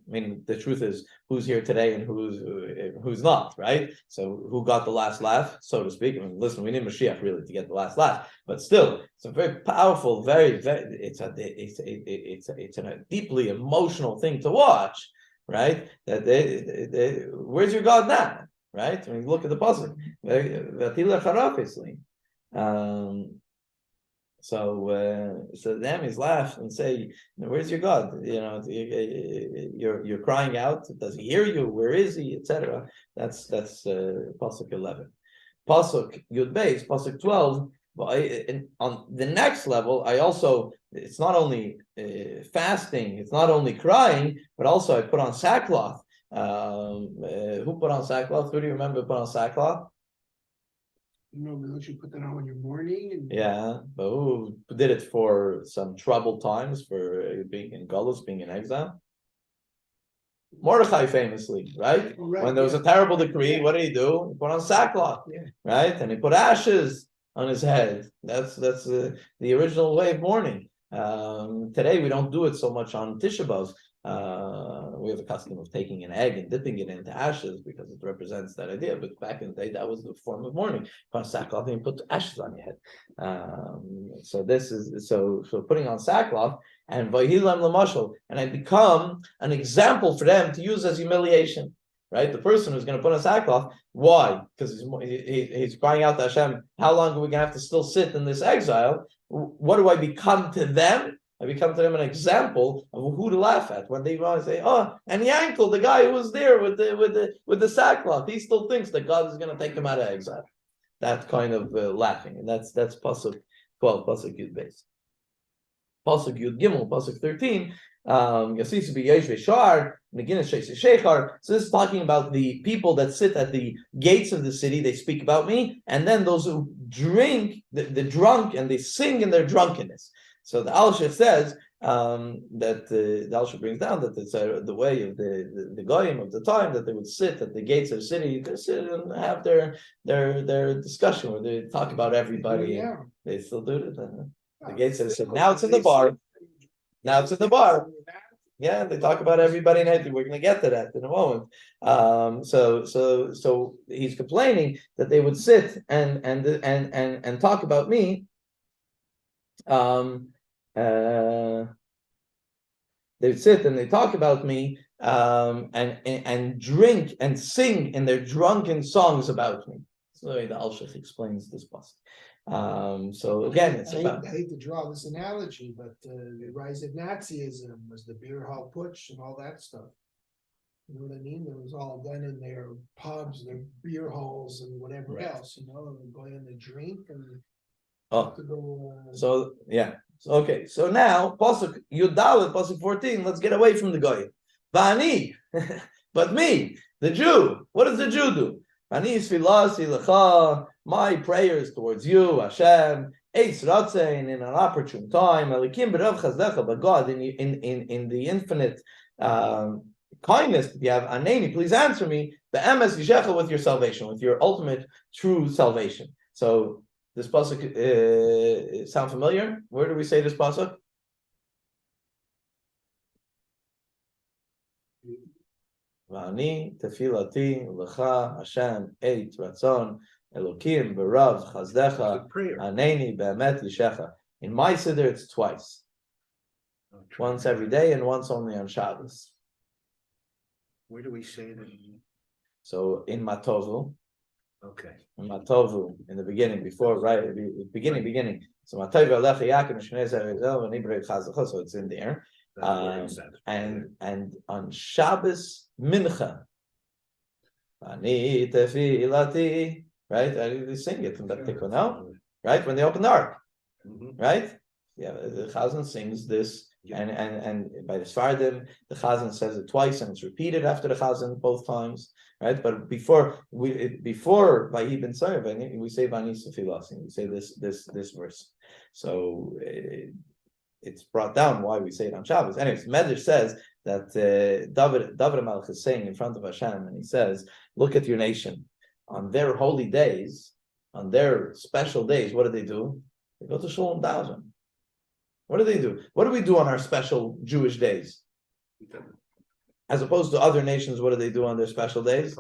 Meaning the truth is, who's here today and who's not, right? So who got the last laugh, so to speak? I mean, listen, we need Mashiach really to get the last laugh, but still, it's a very powerful, it's a deeply emotional thing to watch, right? That where's your God now? Right? I mean, look at the pasuk. So the enemies laugh and say, "Where's your God? You're crying out. Does he hear you? Where is he? Etc." That's pasuk 11. Pasuk Yud Beis, pasuk 12. On the next level, it's not only fasting, it's not only crying, but also I put on sackcloth. Who put on sackcloth? Who do you remember put on sackcloth? Don't you put that on when you're mourning? Yeah, but who did it for some troubled times, for being in Galus, being in exile? Mordechai famously, right? When there was a terrible decree, what did he do? He put on sackcloth, right? And he put ashes on his head. That's the original way of mourning. Today we don't do it so much on Tisha B'Av. We have a custom of taking an egg and dipping it into ashes because it represents that idea. But back in the day, that was the form of mourning. Put on sackcloth and put ashes on your head. So putting on sackcloth and vahilam lamashal, and I become an example for them to use as humiliation. Right, the person who's going to put on sackcloth. Why? Because he's crying out to Hashem. How long are we going to have to still sit in this exile? What do I become to them? I become to them an example of who to laugh at when they want to say, "Oh, and Yankel, the guy who was there with the sackcloth, he still thinks that God is going to take him out of exile." That kind of laughing, and that's pasuk 12, pasuk Yud Beis, pasuk Yud Gimel, pasuk 13. So this is talking about the people that sit at the gates of the city. They speak about me, and then those who drink, the drunk, and they sing in their drunkenness. So the Alshich says that the Alshich brings down that it's the way of the goyim of the time, that they would sit at the gates of the city, they sit and have their discussion where they talk about everybody. Yeah. They still do it. The gates of the city. Now it's in the bar. Now it's in the bar. Yeah, they talk about everybody and everything. We're going to get to that in a moment. So he's complaining that they would sit and talk about me. They sit and they talk about me, and drink and sing in their drunken songs about me. So the Alshich explains this passage. So again, it's about. I hate to draw this analogy, but the rise of Nazism was the beer hall putsch and all that stuff. You know what I mean? It was all done in their pubs, their beer halls and whatever Right. else, you know, and go in and drink and Oh, to go. so yeah. So, okay. So now pasuk Yudalit, pasuk 14. Let's get away from the goy. Vani, but me, the Jew. What does the Jew do? Vani svilasi lecha. My prayers towards you, Hashem. Eitz ratzein in an opportune time. Elikim b'rav chazdecha, but God in the infinite kindness that you have. Aneni, please answer me. The emes yishecha with your salvation, with your ultimate true salvation. So. This pasuk sound familiar? Where do we say this pasuk? Va'ani tefilati lecha Hashem eit ratzon Elokim berav chazdecha aneni be'emet yishecha. In my siddur it's twice, once every day and once only on Shabbos. Where do we say that? So in Matovu. Okay. Matovu in the beginning, before beginning. So Matovu Alecha Yaakov Shnei Zerizel and Ibrahim Chazacha, so it's in there. And on Shabbos Mincha, Ani Tefilati, right? They sing it from that tikkun now, right? When they open the ark, right? Yeah, the Chazan sings this. And by the Sfardim, the Chazan says it twice, and it's repeated after the Chazan both times, right? But before Vayi ben Sarah, we say Vani Sefilasi, we say this verse. So it's brought down why we say it on Shabbos. Anyways, Medrash says that David HaMelech is saying in front of Hashem, and he says, "Look at your nation on their holy days, on their special days. What do? They go to Shul and daven. What do they do? What do we do on our special Jewish days? As opposed to other nations, what do they do on their special days?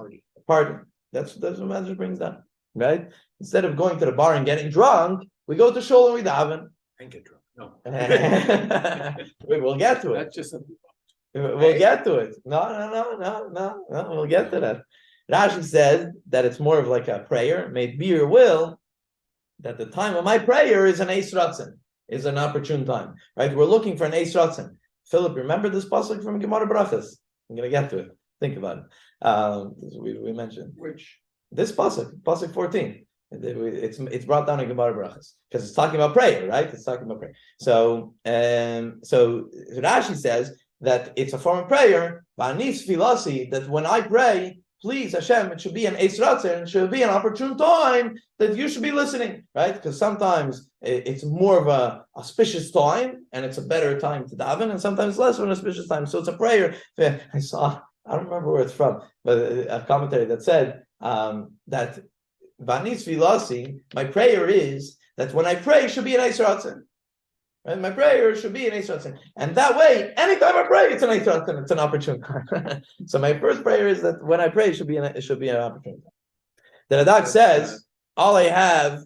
Party. That's what Medrash brings down, right? Instead of going to the bar and getting drunk, we go to shul and we daven. And get drunk. No. We'll get to it. That's just We'll get to it. No. We'll get to that. Rashi says that it's more of like a prayer. May it be your will that the time of my prayer is an Eis Ratzon. Is an opportune time, right? We're looking for an Eis Ratzon. Philip, remember this pasuk from Gemara Brachas? I'm going to get to it. Think about it. We mentioned Which this pasuk 14. It's brought down in Gemara Brachas because it's talking about prayer, right? It's talking about prayer. So Rashi says that it's a form of prayer. V'anis filasi, that when I pray, please Hashem, it should be an Eis Ratzon, it should be an opportune time that you should be listening, right? Because sometimes it's more of a auspicious time and it's a better time to daven, and sometimes less of an auspicious time. So it's a prayer. I don't remember where it's from, but a commentary that said that Vanis Vilasi, my prayer is that when I pray, it should be an Eis Ratzon. Right? My prayer should be an Eis Ratzon. And that way, anytime I pray, it's an Eis Ratzon, it's an opportune time. So my first prayer is that when I pray, it should be an opportune time. The Radak says, all I have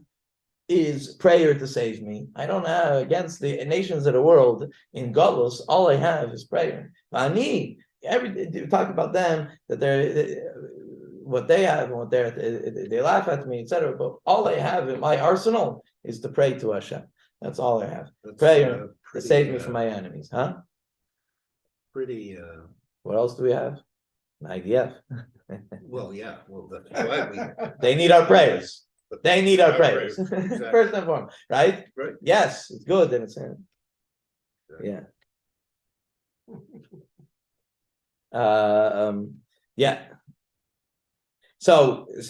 is prayer to save me. I don't have, against the nations of the world in Galus, all I have is prayer. Ani, you talk about them, that what they have and what they laugh at me, etc. But all I have in my arsenal is to pray to Hashem. That's all I have. Prayer to save me from my enemies, huh? Pretty. What else do we have? IDF. Well, yeah. Well, that's why They need our prayers. They need our prayers. Exactly. First and foremost, right? Right. Yes, it's good, and it's yeah. Yeah. So the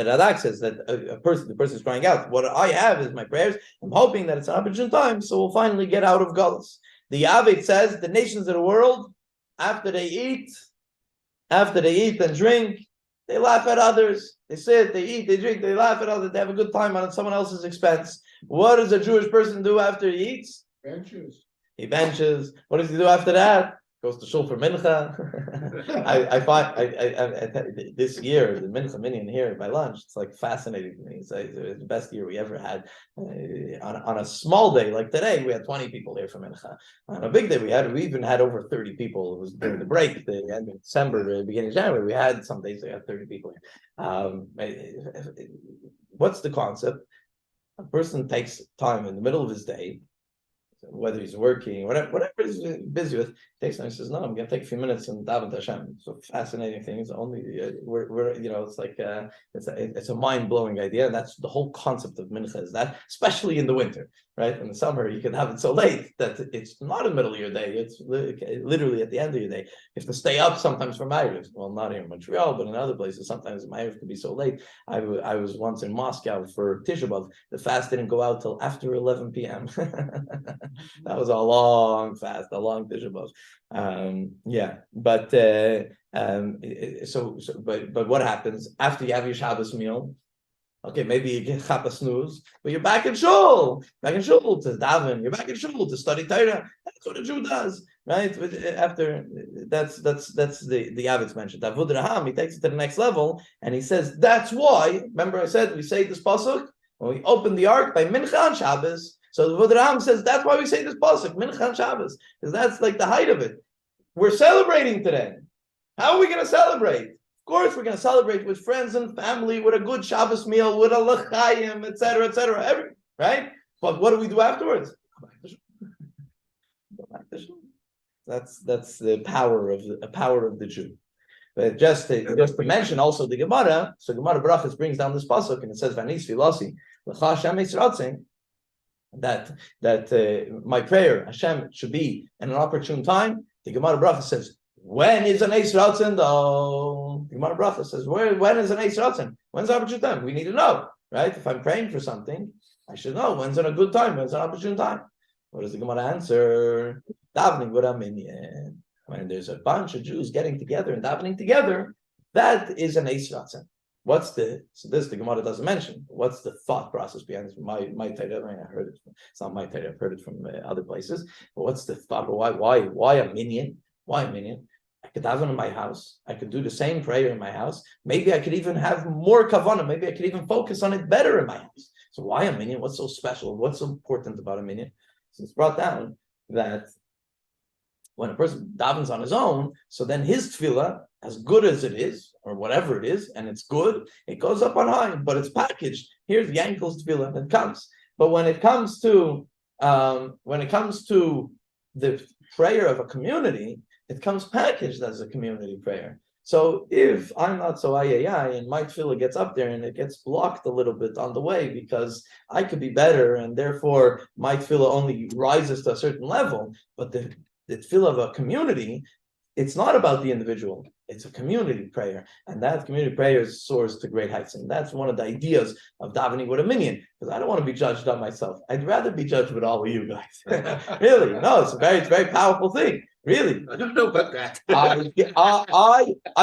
Radak says that the person is crying out, what I have is my prayers. I'm hoping that it's an opportune time, so we'll finally get out of Galus. The Yavet says the nations of the world, after they eat and drink, they laugh at others. They sit, they eat, they drink, they laugh at others. They have a good time on someone else's expense. What does a Jewish person do after he eats? benches. He benches. What does he do after that? Goes to shul for mincha. I find this year the mincha minyan here by lunch. It's like fascinating to me. It's the best year we ever had. On a small day like today, we had 20 people here for mincha. On a big day, we even had over 30 people. It was during the break, the end of December, beginning of January. We had some days we had 30 people here. What's the concept? A person takes time in the middle of his day, whether he's working, whatever he's busy with, takes time. He says, "No, I'm going to take a few minutes and daven to Hashem." So fascinating thing is only we're it's like it's a mind blowing idea, and that's the whole concept of mincha is that, especially in the winter, right? In the summer, you can have it so late that it's not in the middle of your day; it's literally at the end of your day. You have to stay up sometimes for Ma'ariv. Well, not here in Montreal, but in other places, sometimes Ma'ariv could be so late. I was once in Moscow for Tisha B'Av. The fast didn't go out till after 11 p.m. That was a long fast, a long Tisha B'Av. But what happens after you have your Shabbos meal? Okay, maybe you get chapa snooze, but you're back in shul to daven. You're back in shul to study Torah. That's what a Jew does, right? After that's the Avitz mentioned. Avud Raham, he takes it to the next level, and he says that's why. Remember, I said we say this pasuk when we open the ark by Mincha on Shabbos. So the Avud Raham says that's why we say this pasuk Mincha on Shabbos, because that's like the height of it. We're celebrating today. How are we going to celebrate? Of course, we're going to celebrate with friends and family, with a good Shabbos meal, with a l'chaim, etc., right? But what do we do afterwards? Go back to shul. That's the power of the Jew. But just to mention also the Gemara, so Gemara Brachas brings down this pasuk and it says, "Vanis filasi l'cha Hashem etzratzin," that my prayer Hashem should be in an opportune time. The Gemara Brachas says, when is an Eis Ratzin though? The Gemara Bracha says, when is an Eis Ratzin? When's the opportune time? We need to know, right? If I'm praying for something, I should know when's a good time, when's an opportune time. What does the Gemara answer? Davening with a minyan. When there's a bunch of Jews getting together and davening together, that is an Eis Ratzin. This the Gemara doesn't mention. What's the thought process behind this? My Torah, I heard it. It's not my Torah. I've heard it from other places. But what's the thought? Why a minyan? Why a minyan? I could daven in my house. I could do the same prayer in my house. Maybe I could even have more kavanah. Maybe I could even focus on it better in my house. So why a minyan? What's so special? What's so important about a minyan? So it's brought down that when a person davens on his own, so then his tefillah, as good as it is, or whatever it is, and it's good, it goes up on high, but it's packaged. Here's Yankel's tefillah, and it comes. But when it comes to the prayer of a community, it comes packaged as a community prayer. So if I'm not so and my tefillah gets up there and it gets blocked a little bit on the way because I could be better and therefore my tefillah only rises to a certain level, but the tefillah of a community, it's not about the individual. It's a community prayer, and that community prayer soars to great heights. And that's one of the ideas of davening with a minyan, because I don't want to be judged on myself. I'd rather be judged with all of you guys. Really, no, it's a very powerful thing. Really, I don't know about that. I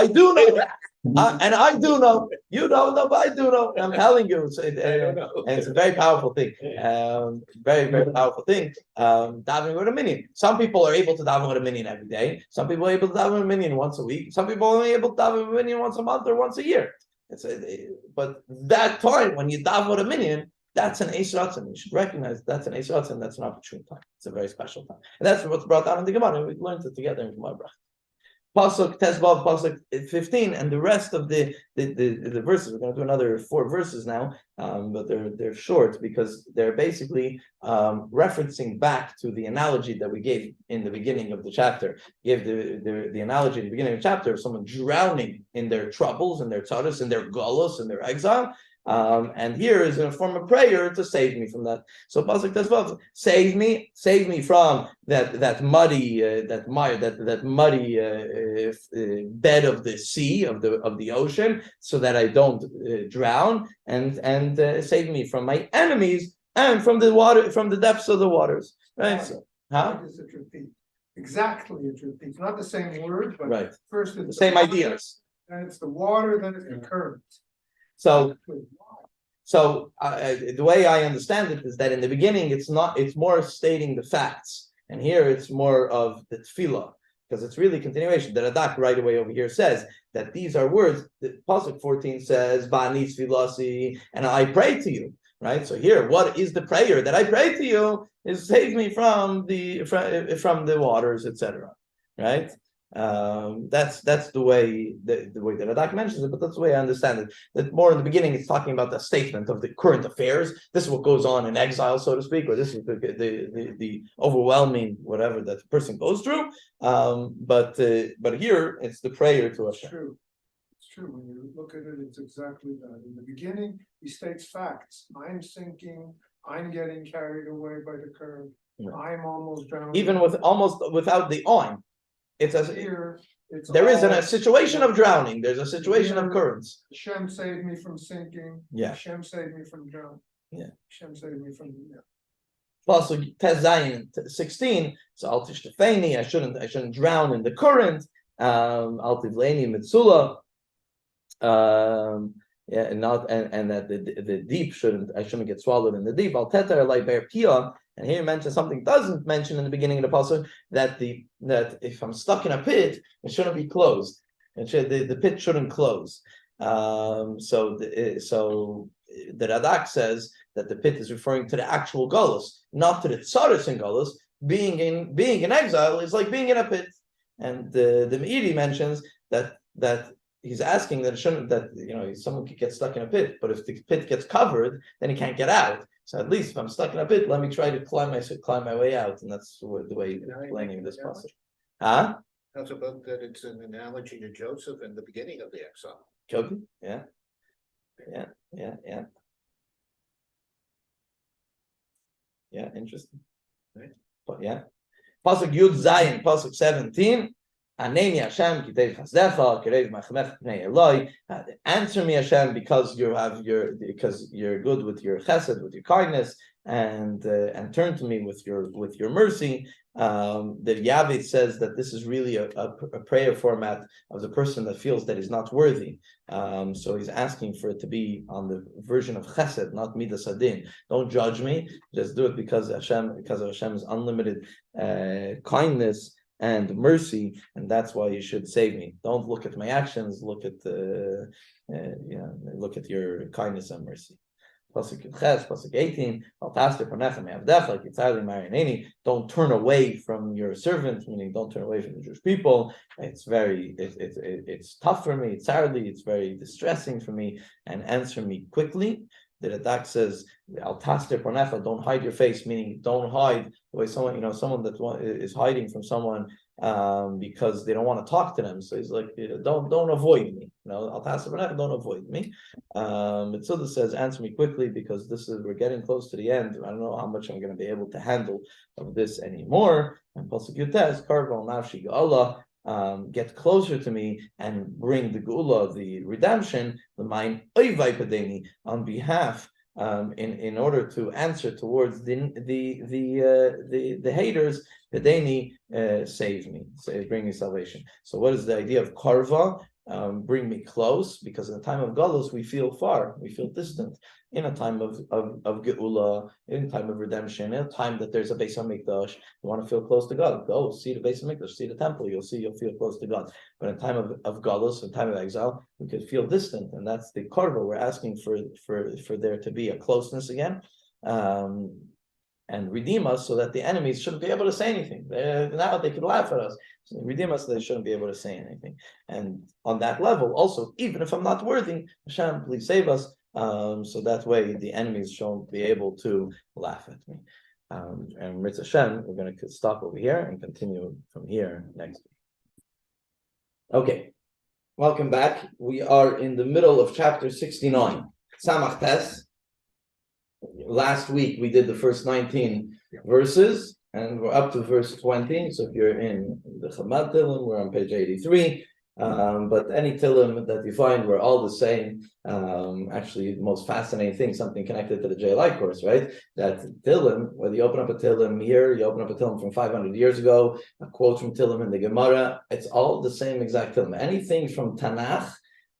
do know that. And I do know. You don't know, but I do know. I'm telling you, and it's a very powerful thing. Very powerful thing. Davening with a minyan. Some people are able to daven with a minyan every day. Some people are able to daven with a minyan once a week. Some people are only able to daven with a minyan once a month or once a year. But that time when you daven with a minyan, that's an Eis Ratzin. You should recognize that's an Eis Ratzin. That's an opportune time. It's a very special time, and that's what's brought down in the Gemara. We learned it together in Gemara. Pasuk Tesvav, Pasuk 15, and the rest of the verses. We're going to do another 4 verses now, but they're short because they're basically referencing back to the analogy that we gave in the beginning of the chapter. We gave the analogy in the beginning of the chapter of someone drowning in their troubles, and their tzaddus, and their galus, and their exile. And here is in a form of prayer to save me from that. So Pasuk Tesvav, save me from that muddy bed of the sea, of the ocean, so that I don't drown, and save me from my enemies and from the water, from the depths of the waters. Right? So, It's a repeat. Exactly, it repeats. Not the same word, but right. First it's the same water, ideas. Then it's the water, then it's the current. So the way I understand it is that in the beginning it's more stating the facts, and here it's more of the tefillah, because it's really continuation. The Radak right away over here says that these are words. The Pasuk 14 says, "Ba'ani tefillasi," and I pray to you. Right. So here, what is the prayer that I pray to you? Is save me from the waters, etc. Right. That's the way the way that Radak mentions it, but that's the way I understand it. That more in the beginning, it's talking about the statement of the current affairs. This is what goes on in exile, so to speak, or this is the overwhelming whatever that the person goes through. But here it's the prayer to It's Hashem. true. It's true. When you look at it, it's exactly that. In the beginning, he states facts. I'm sinking. I'm getting carried away by the current. Yeah. I'm almost drowning. Even with almost without the on, it's as Here, it's there is all- a situation of drowning. There's a situation of Here- currents. Hashem saved me from sinking. Yeah. Hashem saved me from drowning. Yeah. Hashem saved me from, Pasuk Tes Zayin 16. So Al Tishtefeni, I shouldn't drown in the current. Al Tivleni Mitzula. Yeah, and that the deep I shouldn't get swallowed in the deep. Al Teter Lai Ber Pia. And here mentions something doesn't mention in the beginning of the pasuk that if I'm stuck in a pit, it shouldn't be closed. The pit shouldn't close. So the Radak says that the pit is referring to the actual galus, not to the tsaris in galus. Being in exile is like being in a pit. And the Meiri mentions that he's asking that it shouldn't, that someone could get stuck in a pit, but if the pit gets covered, then he can't get out. So at least if I'm stuck in a pit, let me try to climb my way out, and that's the way he's explaining this passage. Huh? How's about that it's an analogy to Joseph in the beginning of the exile? Joking? Yeah. Yeah, interesting. Right. But yeah. Pasuk Yud Zayin, Pasuk 17. Aneni Hashem kitei chasdecha kirev machmech pnei Eloi. Answer me, Hashem, because you're good with your chesed, with your kindness, and turn to me with your mercy. The Yavit says that this is really a prayer format of the person that feels that he's not worthy. So he's asking for it to be on the version of chesed, not midas adin. Don't judge me, just do it because of Hashem's unlimited kindness and mercy, and that's why you should save me. Don't look at my actions. Look at your kindness and mercy. Pasuk Ches, Pasuk 18. Don't turn away from your servant, meaning don't turn away from the Jewish people. It's tough for me. It's very distressing for me, and answer me quickly. The Radak says, "Al taster pornecha," don't hide your face, meaning don't hide the way someone that is hiding from someone because they don't want to talk to them. So he's like, don't avoid me. Al taster pornecha, don't avoid me. Mitzvah says, answer me quickly because we're getting close to the end. I don't know how much I'm going to be able to handle of this anymore. And Pasuk Yutes, Karval Nafshi Ga'ala. Get closer to me and bring the Geula, the redemption, the mine on behalf, in order to answer towards the haters. Pedeni, save me, bring me salvation. So, what is the idea of karva? Bring me close, because in the time of galus we feel far, we feel distant. In a time of geula, in a time of redemption, in a time that there's a Beis Hamikdash, you want to feel close to God. Go see the Beis Hamikdash, see the temple. You'll feel close to God. But in time of galus, in time of exile, we could feel distant, and that's the karva. We're asking for there to be a closeness again. And redeem us so that the enemies shouldn't be able to say anything. Now they could laugh at us. So redeem us so they shouldn't be able to say anything. And on that level, also, even if I'm not worthy, Hashem, please save us. So that way the enemies shouldn't be able to laugh at me. And Ritz Hashem, we're going to stop over here and continue from here next week. Okay, welcome back. We are in the middle of chapter 69. Samach Tes. Last week we did the first 19 verses, and we're up to verse 20. So if you're in the Chabad Tehillim, we're on page 83. But any Tehillim that you find, we're all the same. Actually, the most fascinating thing, something connected to the JLI course, right? That Tehillim, whether you open up a Tehillim here, you open up a Tehillim from 500 years ago, a quote from Tehillim in the Gemara, it's all the same exact Tehillim. Anything from Tanakh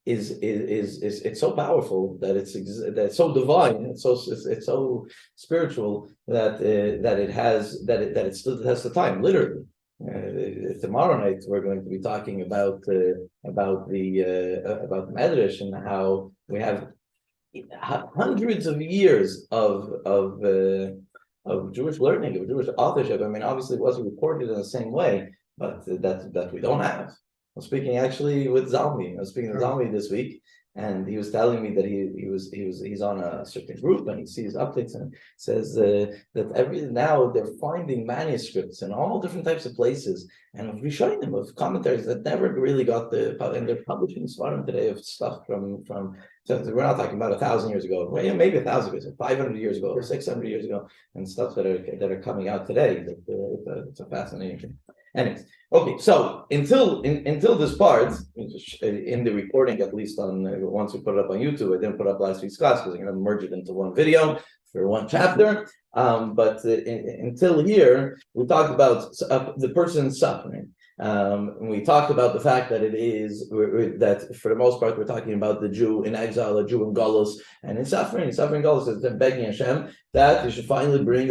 is it's so powerful that it's so divine, it's so spiritual that it stood the test of time, literally. Tomorrow night we're going to be talking about the Medrash and how we have hundreds of years of Jewish learning, of Jewish authorship. I mean, obviously it wasn't recorded in the same way, but that we don't have. I was speaking actually with Zalmi. I was speaking to Zalmi this week, and he was telling me that he's on a certain group and he sees updates and says that now they're finding manuscripts in all different types of places, and we're showing them with commentaries that never really got and they're publishing Svarim today of stuff from. So we're not talking about 1,000 years ago, well, maybe 1,000 years ago, 500 years ago, or 600 years ago, and stuff that are coming out today. It's a fascinating thing. Anyways, okay, so until this part in the recording, at least on once we put it up on YouTube, I didn't put up last week's class because I'm going to merge it into one video for one chapter. But until here, we talked about the person's suffering. We talked about the fact that it is that for the most part we're talking about the Jew in exile, a Jew in Galus, and in suffering Galus is begging Hashem that you should finally bring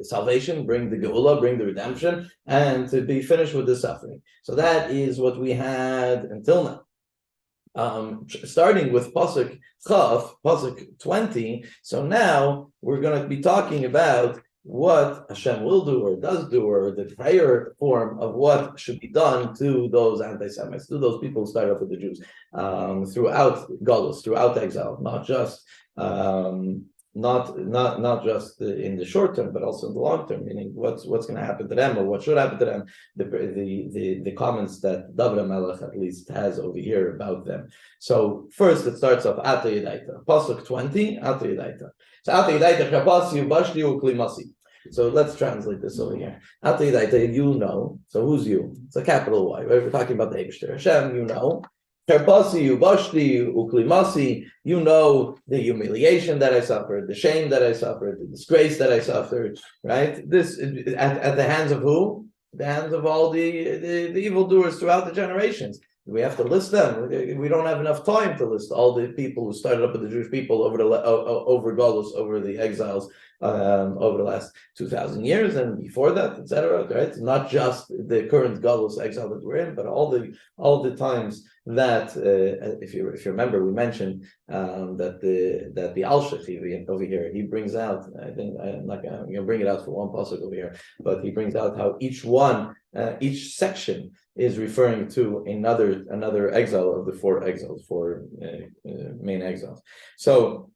salvation, bring the Geula, bring the redemption, and to be finished with the suffering. So that is what we had until now. Starting with Pasuk Chaf, Pasuk 20. So now we're going to be talking about what Hashem will do or does do, or the prayer form of what should be done to those anti-Semites, to those people who started off with the Jews throughout Galus, throughout exile, not just not just in the short term, but also in the long term. Meaning, what's going to happen to them, or what should happen to them? The comments that David HaMelech at least has over here about them. So first, it starts off Ata Yedaita, Pasuk 20, Ata Yedaita. So Ata Yedaita Chabasi Ubashli Uklimasi. So let's translate this over here. Ata Yedaita, you know. So who's you? It's a capital Y. Right? We're talking about the Eibishter. Hashem, you know. Karpasi, Ubashti, Uklimasi, you know the humiliation that I suffered, the shame that I suffered, the disgrace that I suffered, right? This at the hands of who? The hands of all the evildoers throughout the generations. We have to list them. We don't have enough time to list all the people who started up with the Jewish people over Galus, over the exiles, over the last 2,000 years and before that, etc. Right? It's not just the current Galus exile that we're in, but all the times that, if you remember, we mentioned that the Al-Shekhi over here, he brings out. I think I'm not going to bring it out for one pasuk over here, but he brings out how each section is referring to another exile of the four main exiles. So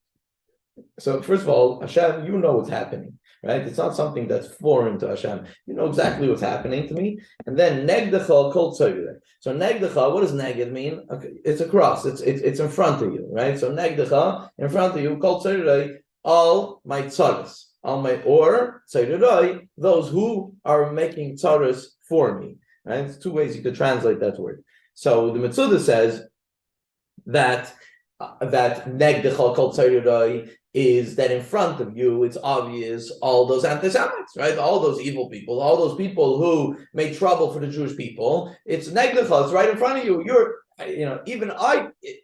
first of all, Hashem, you know what's happening, right? It's not something that's foreign to Hashem. You know exactly what's happening to me. And then negdecha kol tzoreh. So negdecha, what does neged mean? Okay, it's a cross. It's in front of you, right? So negdecha, in front of you, kol tzoreh, all my tzaras, all my or tzoreh, those who are making tzaras for me. Right? There's two ways you could translate that word. So the Metzudah says that negdecha kol tzoreh is that in front of you, it's obvious all those anti-Semites, right? All those evil people, all those people who made trouble for the Jewish people. It's negdecha, it's right in front of you.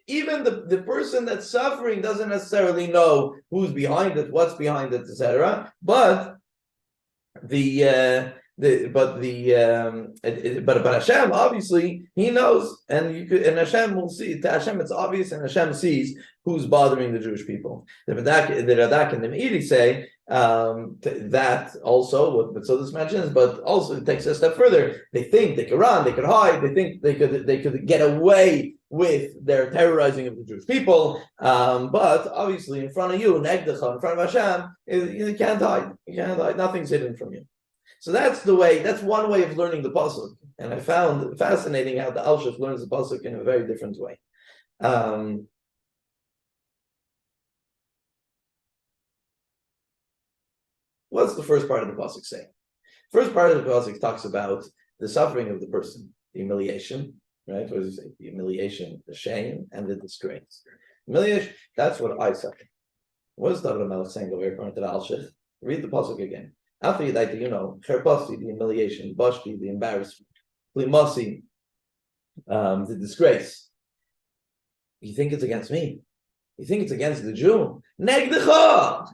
Even the person that's suffering doesn't necessarily know who's behind it, what's behind it, etc. But Hashem, obviously he knows, and Hashem will see. To Hashem it's obvious, and Hashem sees who's bothering the Jewish people. The Radak and the Meiri say that also what Metzudas mentions, but also it takes a step further. They think they could run, they could hide, they think they could get away with their terrorizing of the Jewish people, but obviously in front of you, Negdecha, in front of Hashem, you can't hide. You can't hide. Nothing's hidden from you. So that's one way of learning the pasuk, and I found fascinating how the Alshich learns the pasuk in a very different way. What's the first part of the pasuk say? First part of the pasuk talks about the suffering of the person, the humiliation, right? What does it say? The humiliation, the shame, and the disgrace. Humiliation, that's what I suffer. What is David HaMelech saying over here according to the Alshich? Read the pasuk again. After you like, Cherpasi, the humiliation, Bashti, the embarrassment, Klimasi, the disgrace. You think it's against me? You think it's against the Jew? Negdecha!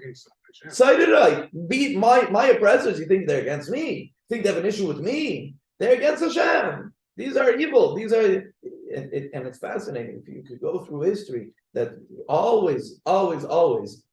So did I beat my oppressors? You think they're against me? You think they have an issue with me? They're against Hashem. These are evil. These are, and it's fascinating if you could go through history that always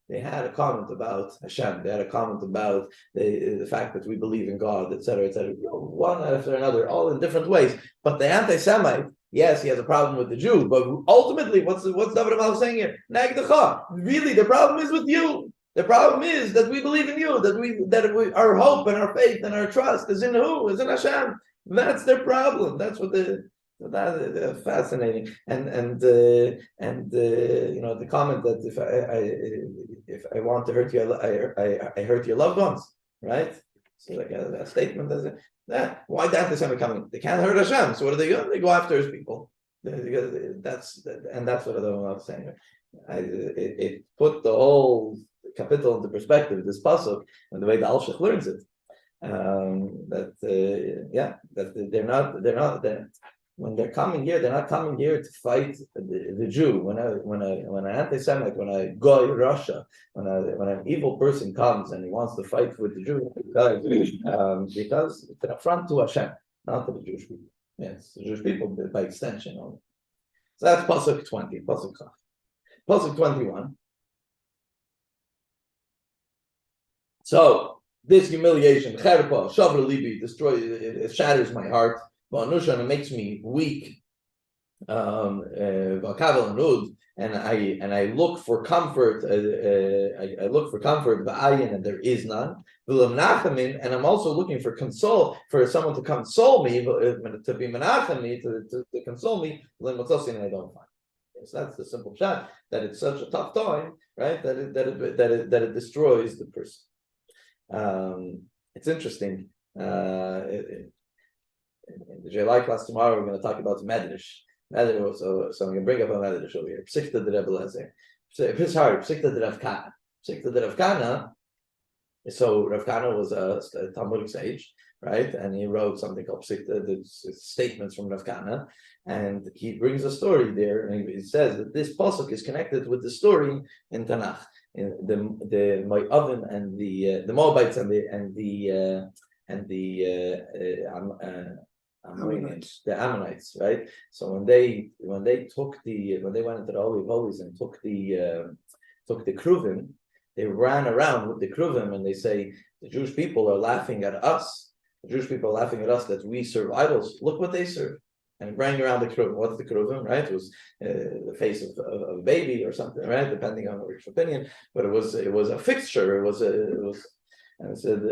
they had a comment about Hashem. They had a comment about the fact that we believe in God, etc., etc. One after another, all in different ways. But the anti-Semite, yes, he has a problem with the Jew, but ultimately, what's David Amal saying here? Nagdecha. Really, the problem is with you. The problem is that we believe in you, that our hope and our faith and our trust is in who? Is in Hashem. That's their problem. That's what that's fascinating. And the comment that if I want to hurt you, I hurt your loved ones, right? So like a statement that why the anti-Semitic coming? They can't hurt Hashem. So what do? They go after his people. That's what I'm saying. It put the whole capital into perspective. This pasuk and the way the Alshich learns it. That they're not when they're coming here, they're not coming here to fight the Jew. When an anti-Semite, when a goy Russia, when an evil person comes and he wants to fight with the Jew, because it's an affront to Hashem, not to the Jewish people. Yes, the Jewish people by extension only. So that's pasuk 20, pasuk 21. So this humiliation, cherpa, shavra libi, it shatters my heart. And it makes me weak. And I look for comfort. I look for comfort, and there is none. And I'm also looking for someone to console me, to be menachem me, to console me. And I don't find. So that's the simple shot. That it's such a tough time, right? That it destroys the person. It's interesting. In the JLI class tomorrow, we're going to talk about Medrash. So I'm going to bring up a Medrash over here. Psikta de Rebbe Lezer. Psikta de Rav Kana. Psikta de Rav Kana. So Rav Kana was a Talmudic sage, right? And he wrote something called Psikta, statements from Rav Kana. And he brings a story there, and he says that this pasuk is connected with the story in Tanakh, in the Moadim and the Moabites and the Ammonites, right? So when they went into the Holy of Holies and took the Kruvim, they ran around with the Kruvim and they say the Jewish people are laughing at us. The Jewish people are laughing at us that we serve idols. Look what they serve. And rang around the Kruvim. What's the Kruvim, right? It was the face of a baby or something, right? Depending on which opinion. But it was a fixture. It was. And it said,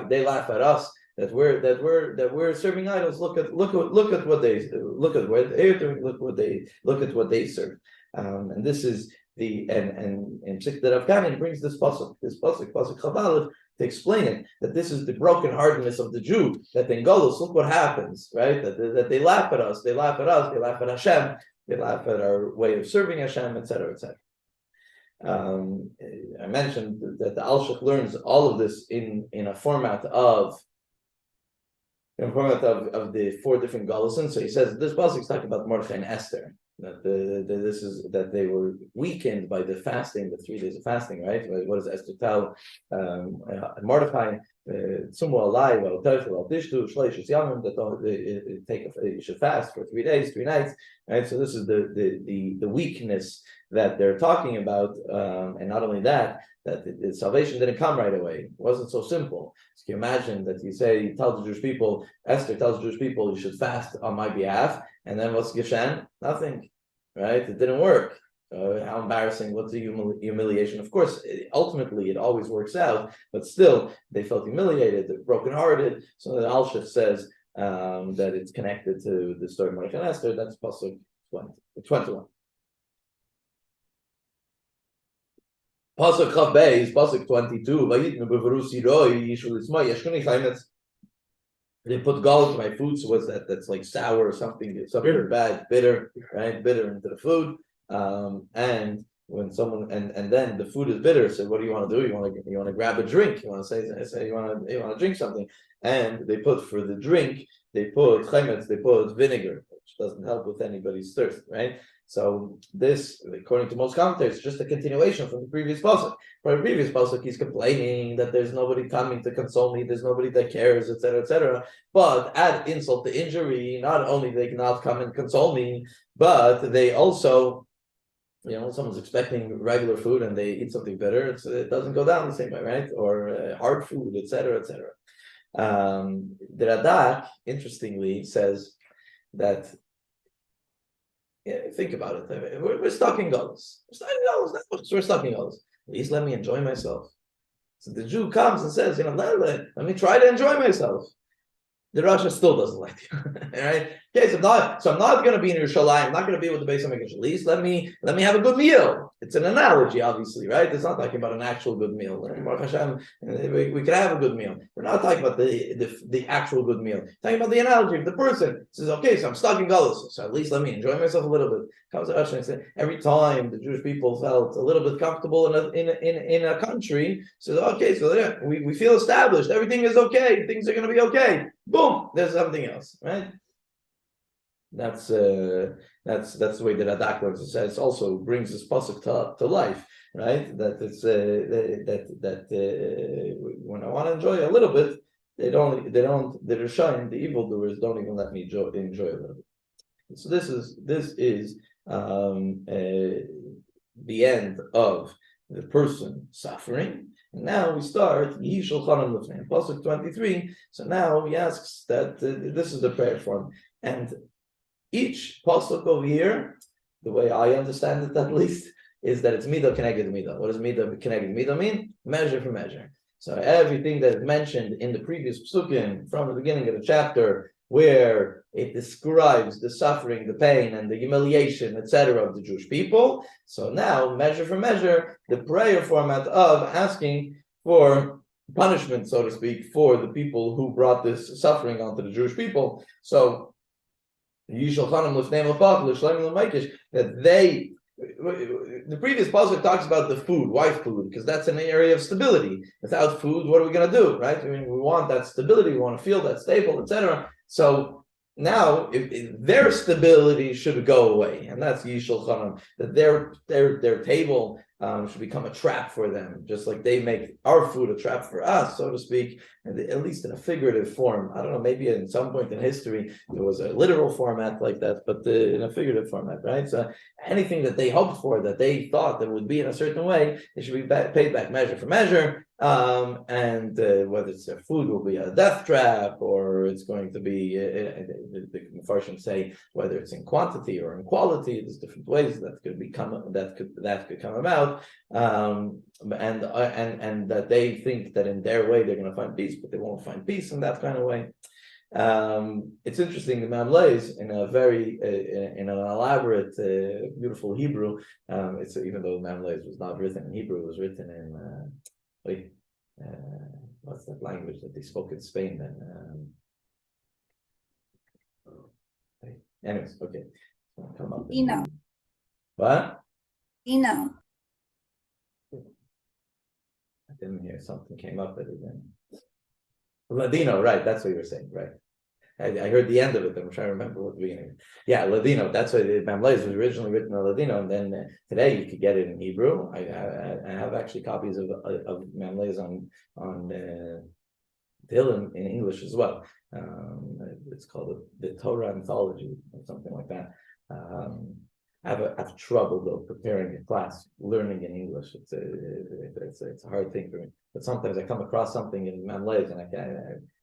they laugh at us that we're serving idols. Look at what they serve. And this is and Psikta Rav Kana brings this pasuk Chabalev, to explain it, that this is the brokenheartedness of the Jew, that in Golus, look what happens, right? That they laugh at us, they laugh at Hashem, they laugh at our way of serving Hashem, etc., etc. I mentioned that the Alshich learns all of this in a format of the four different Galusin. So he says this pasuk is talking about Mordechai and Esther. That they were weakened by the fasting, the 3 days of fasting, right? What does Esther tell Mordechai? You should fast for 3 days, 3 nights, right? So this is the weakness that they're talking about, and not only that the salvation didn't come right away. It wasn't so simple. So can you imagine that you tell the Jewish people, Esther tells the Jewish people, you should fast on my behalf, and then what's Geshen? Nothing, right? It didn't work. How embarrassing, what's the humiliation? Of course, ultimately it always works out, but still, they felt humiliated, they're brokenhearted. So the Alshich says that it's connected to the story of Mordechai and Esther. That's pasuk 21. Pasuk Chav Beis, pasuk 22. They put gall into my food, so what's that? That's like sour or something bitter. Bad, bitter, right? Bitter into the food. And when someone and then the food is bitter, so what do? You want to grab a drink? You want to say you want to drink something, and they put for the drink they put chemetz, they put vinegar, which doesn't help with anybody's thirst, right? So this, according to most commentators, is just a continuation from the previous pasuk. For the previous pasuk, he's complaining that there's nobody coming to console me, there's nobody that cares, etc., etc. But add insult to injury, not only they cannot come and console me, but they also someone's expecting regular food and they eat something bitter, it doesn't go down the same way, right? Or hard food, etc., etc. The Radak, interestingly, says that, think about it. We're stuck in Golos. We're stuck in Golos. At least let me enjoy myself. So the Jew comes and says, let me try to enjoy myself. The Russia still doesn't like you, right? Okay, so I'm not going to be in Yerushalayim. I'm not going to be with the Beis Hamikdash. At least let me have a good meal. It's an analogy, obviously, right? It's not talking about an actual good meal. Baruch Hashem, we could have a good meal. We're not talking about the actual good meal. We're talking about the analogy of the person says, okay, so I'm stuck in Galus, so at least let me enjoy myself a little bit. Comes Russia and says, every time the Jewish people felt a little bit comfortable in a country, says, okay, so yeah, we feel established. Everything is okay. Things are going to be okay. Boom, there's something else, right? That's the way that Radak learns. It says also brings this pasuk to life, right? That it's when I want to enjoy a little bit, the Rishayim, the evildoers, don't even let me enjoy a little bit. So this is the end of the person suffering. And now we start Yishul Chanam Lufnei, pasuk 23. So now he asks that this is the prayer form, and each pasuk over here, the way I understand it at least, is that it's midah connected midah. What does midah connected midah mean? Measure for measure. So everything that is mentioned in the previous psukim from the beginning of the chapter, where it describes the suffering, the pain, and the humiliation, etc., of the Jewish people. So now, measure for measure, the prayer format of asking for punishment, so to speak, for the people who brought this suffering onto the Jewish people. So, that they, the previous pasuk talks about the food. Why food? Because that's an area of stability. Without food, what are we going to do, right? I mean, we want that stability, we want to feel that stable, etc. So now, if their stability should go away, and that's Yishul Chanam, that their table should become a trap for them, just like they make our food a trap for us, so to speak, at least in a figurative form. I don't know, maybe at some point in history there was a literal format like that, but in a figurative format, right? So anything that they hoped for, that they thought that would be in a certain way, it should be paid back measure for measure. And whether it's their food will be a death trap, or it's going to be, the Mepharshim say, whether it's in quantity or in quality, there's different ways that could come about, and that they think that in their way they're going to find peace, but they won't find peace in that kind of way. It's interesting, the Mamleis, in a very in an elaborate, beautiful Hebrew. It's even though the Mamleis was not written in Hebrew, it was written in what's that language that they spoke in Spain then? Anyways, okay. Come up. What? Latino. I didn't hear, something came up that it didn't. Ladino, right? That's what you were saying, right? I heard the end of it. I'm trying to remember what the beginning. Yeah, Ladino. That's what the Mamleis was originally written in Ladino, and then today you could get it in Hebrew. I have actually copies of Mamleis on Tehillim in English as well. It's called the Torah Anthology or something like that. I have trouble though preparing a class, learning in English. It's a hard thing for me. But sometimes I come across something in Mamleis and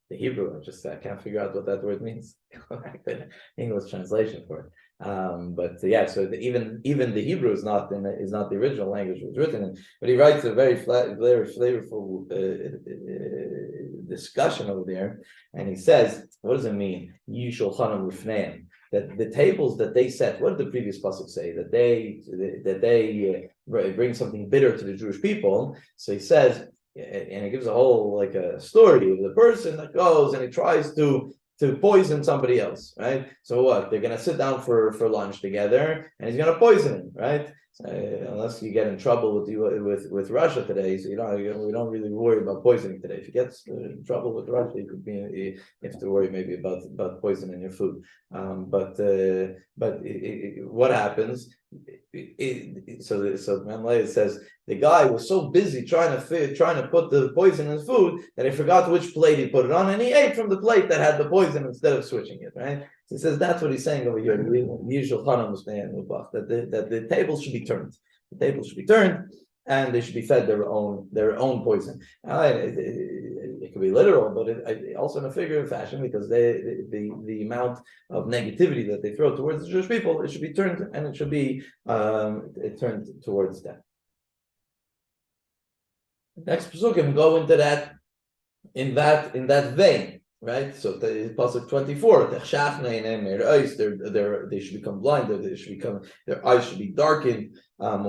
the Hebrew, I can't figure out what that word means. English translation for it. But yeah, so even the Hebrew is not the original language it was written in. But he writes a very flavorful discussion over there, and he says, what does it mean? Yishul Chanam Lufneim. That the tables that they set, what did the previous pasuk say? That they bring something bitter to the Jewish people. So he says, and he gives a whole a story of the person that goes and he tries to poison somebody else, right? So what? They're gonna sit down for lunch together, and he's gonna poison him, right? Unless you get in trouble with Russia today, so we don't really worry about poisoning today. If you get in trouble with Russia, you have to worry maybe about poisoning your food. But what happens? So Mamleis says the guy was so busy trying to put the poison in his food that he forgot which plate he put it on, and he ate from the plate that had the poison instead of switching it. Right? So he says that's what he's saying over here. The usual that the tables should be turned. The tables should be turned, and they should be fed their own poison. It could be literal, but also in a figurative fashion, because the amount of negativity that they throw towards the Jewish people, it should be turned, and it should be turned towards them. Next psukim go into that in that vein. Right, so the pasuk 24, they should become blind, their eyes should be darkened, and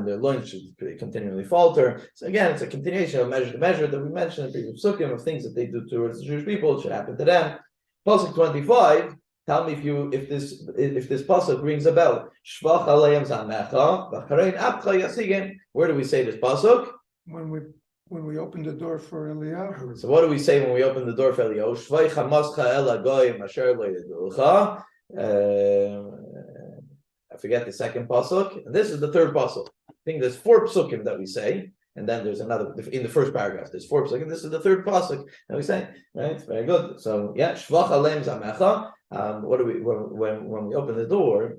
their loins should continually falter. So again, it's a continuation of measure to measure that we mentioned in the previous psukim of things that they do towards the Jewish people. It should happen to them. Pasuk 25. Tell me if this pasuk rings a bell. Where do we say this pasuk? When we open the door for Eliyahu. So what do we say when we open the door for Eliyahu? I forget the second pasuk. And this is the third pasuk. I think there's 4 psukim that we say, and then there's another in the first paragraph. There's 4 psukim. This is the third pasuk that we say. Right? Very good. So yeah, shvach aleim zamecha. What do we when we open the door?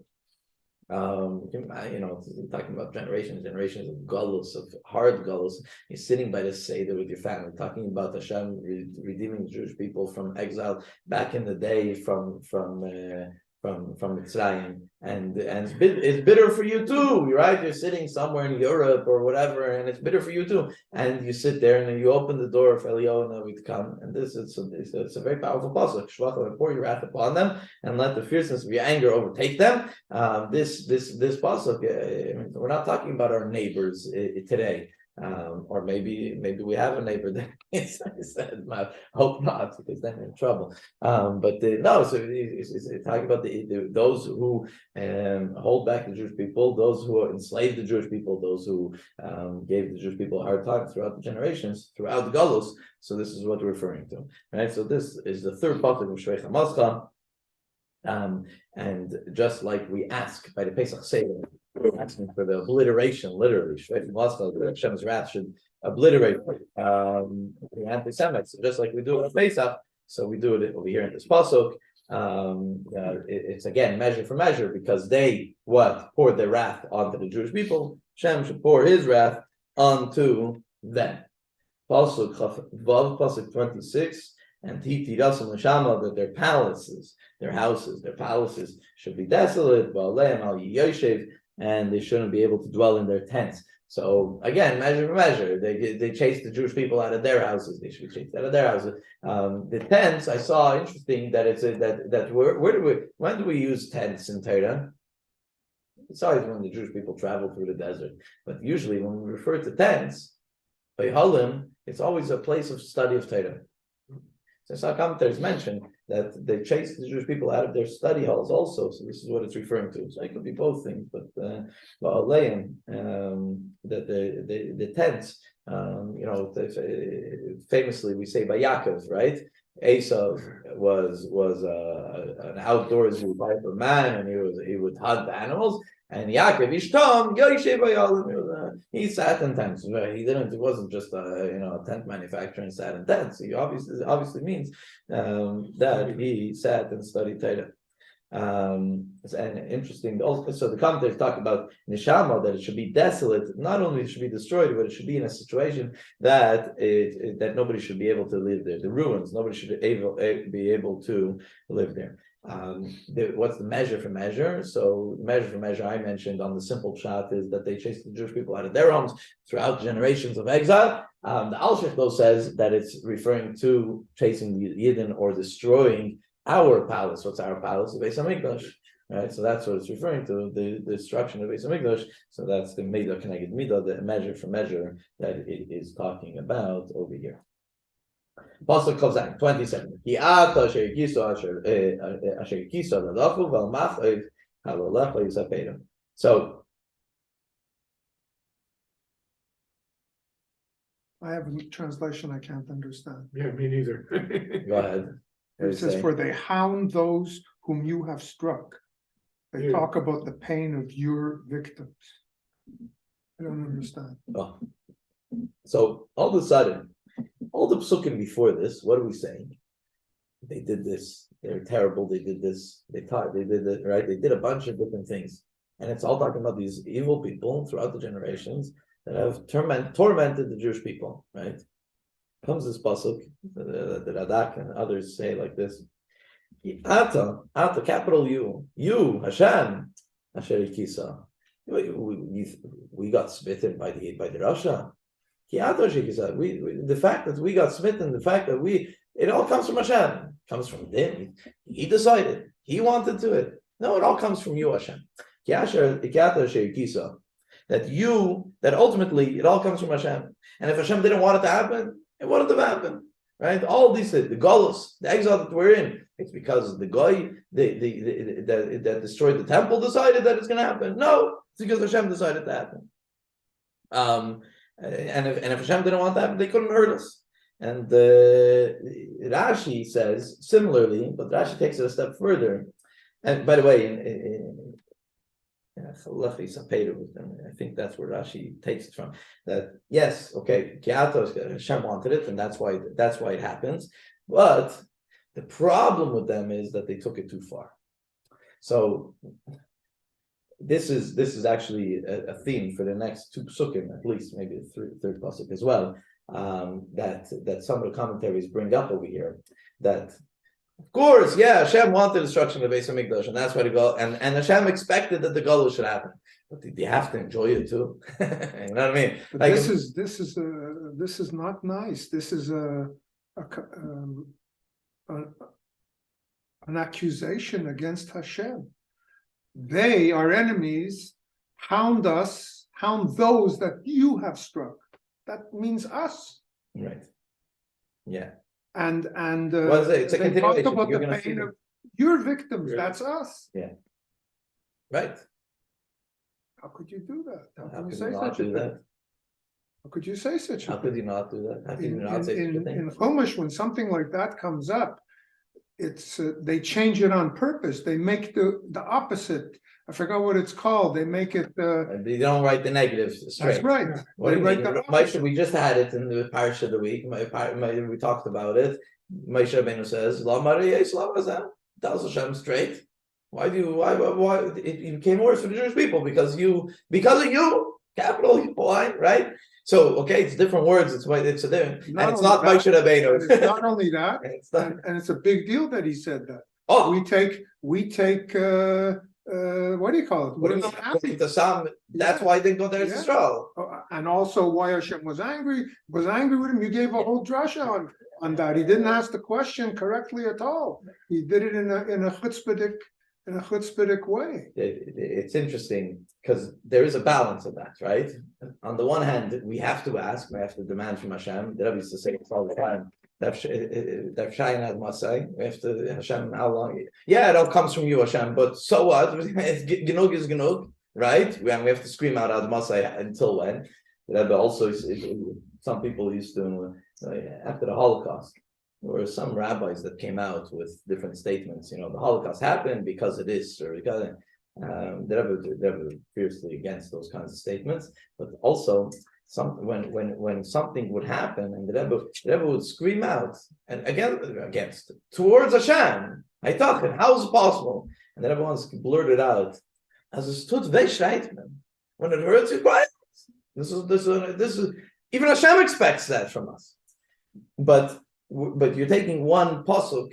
Talking about generations of galus, of hard galus. You're sitting by the Seder with your family, talking about Hashem redeeming the Jewish people from exile back in the day from Mitzrayim, and it's bitter for you too, right? You're sitting somewhere in Europe or whatever, and it's bitter for you too. And you sit there and you open the door for Eliyahu and we come, and this is it's a very powerful pasuk. Shvach, pour your wrath upon them, and let the fierceness of your anger overtake them. This pasuk, we're not talking about our neighbors today. Or maybe we have a neighbor that said, hope not, because then you're in trouble. But so it's talking about those who hold back the Jewish people, those who enslaved the Jewish people, those who gave the Jewish people a hard time throughout the generations, throughout the Galus. So this is what we're referring to, right? So this is the third pasuk of Shvei Chamascha. And just like we ask by the Pesach Seder, we're asking for the obliteration, literally, Hashem's wrath should obliterate the anti-Semites. So just like we do it at Pesach, so we do it over here in this pasuk. It's again measure for measure, because they poured their wrath onto the Jewish people. Hashem should pour His wrath onto them. Pasuk 26. And that their palaces, their palaces should be desolate, and they shouldn't be able to dwell in their tents. So again, measure for measure. They chased the Jewish people out of their houses. They should be chased out of their houses. The tents, I saw interesting that it's when do we use tents in Torah? Besides when the Jewish people travel through the desert, but usually when we refer to tents, by Halim, it's always a place of study of Torah. So some commentators mention that they chased the Jewish people out of their study halls also. So this is what it's referring to. So it could be both things, but that the tents, famously we say by Yaakov, right? Esau was an outdoorsy type of man, and he would hunt animals. And Yaakov Ishtam, he sat in tents. It wasn't just a tent manufacturer and sat in tents. He obviously means that he sat and studied Torah. And interesting also, so the commentators talk about neshama, that it should be desolate. Not only it should be destroyed, but it should be in a situation that that nobody should be able to live there. The ruins, nobody should be able to live there. What's the measure for measure? So measure for measure, I mentioned on the simple shot, is that they chased the Jewish people out of their homes throughout generations of exile. The Al-Sheikh though says that it's referring to chasing the Yidden or destroying our palace. What's our palace? The Beis HaMikdash. Right, so that's what it's referring to, the destruction of Beis HaMikdash. So that's the Midah Keneged Midah, the measure for measure that it is talking about over here. Pasuk Kovzan 27. So I have a translation I can't understand. Yeah, me neither. go ahead. It says, "For they hound those whom you have struck." They talk about the pain of your victims. I don't understand. Oh. So all of a sudden, all the psukim before this, what are we saying? They did this. they're terrible, they did this, they did it, right? They did a bunch of different things. And it's all talking about these evil people throughout the generations that have tormented the Jewish people, right? Comes this pasuk, the Radak and others say like this: Ata, capital you, Hashem, Asher Ikisa. We got smitten by the Russia. The fact that we got smitten, the fact that it all comes from Hashem, comes from him. He decided, he wanted to it. No, it all comes from you, Hashem. That ultimately it all comes from Hashem. And if Hashem didn't want it to happen, it wouldn't have happened. Right? All these things, the Golus, the exile that we're in, it's because the guy that destroyed the temple decided that it's going to happen. No, it's because Hashem decided to happen. And if Hashem didn't want that to happen, they couldn't hurt us. And Rashi says similarly, but Rashi takes it a step further. And by the way, I think that's where Rashi takes it from. That yes, okay, Hashem wanted it, and that's why it happens. But the problem with them is that they took it too far. So this is actually a theme for the next two psukim, at least maybe the third pasuk as well. That some of the commentaries bring up over here. That of course, yeah, Hashem wanted destruction of the Beis Hamikdash, and that's why the Goal, and Hashem expected that the Goal should happen. But they have to enjoy it too. You know what I mean? But like, this is not nice. This is an accusation against Hashem. They, our enemies, hound those that you have struck. That means us. right. Yeah. And Well, it's a they talked continuation. about You're the gonna see pain them. of your victims. Yeah. That's us. Right. How could you do that? How How could you could say you not such a do thing? that? How could you say such a How thing? could you not do that? How could you In not say such a thing? Chumash, when something like that comes up, it's they change it on purpose. They make the opposite. I forgot what it's called. They make it. They don't write the negatives straight. That's right. What They do you write mean? the Moshe, opposite. we just had it in the parish of the week. We talked about it. Moshe Rabbeinu says, "La Maria Islam Hazem." Tells Hashem straight. Why it became worse for the Jewish people because of you, capital why, right? So okay, it's different words. It's a different, and it's not Moshe Rabbeinu. And it's not only that, It's not- and it's a big deal that he said that. oh, We take what do you call it? what do you mean? According to some, that's why they didn't go there to Yeah. Israel. And also why Hashem was angry with him. You gave a whole drasha on that. He didn't ask the question correctly at all. He did it in a chutzpahdik way. It's interesting because there is a balance of that, right? On the one hand, we have to ask, we have to demand from Hashem. The Rebbe used to say this all the time. We have to Hashem. How long? Yeah, it all comes from you, Hashem. But so what? Genug is genug, right? We have to scream out Ad Masai until when? The Rebbe also, some people used to after the Holocaust. There were some rabbis that came out with different statements. The Holocaust happened because of this, or because they were fiercely against those kinds of statements. But also, when something would happen, and the Rebbe would scream out and against towards Hashem. How is it possible? And the Rebbe once blurted out, "As it stood when it hurts, you cry." This is even Hashem expects that from us, but you're taking one pasuk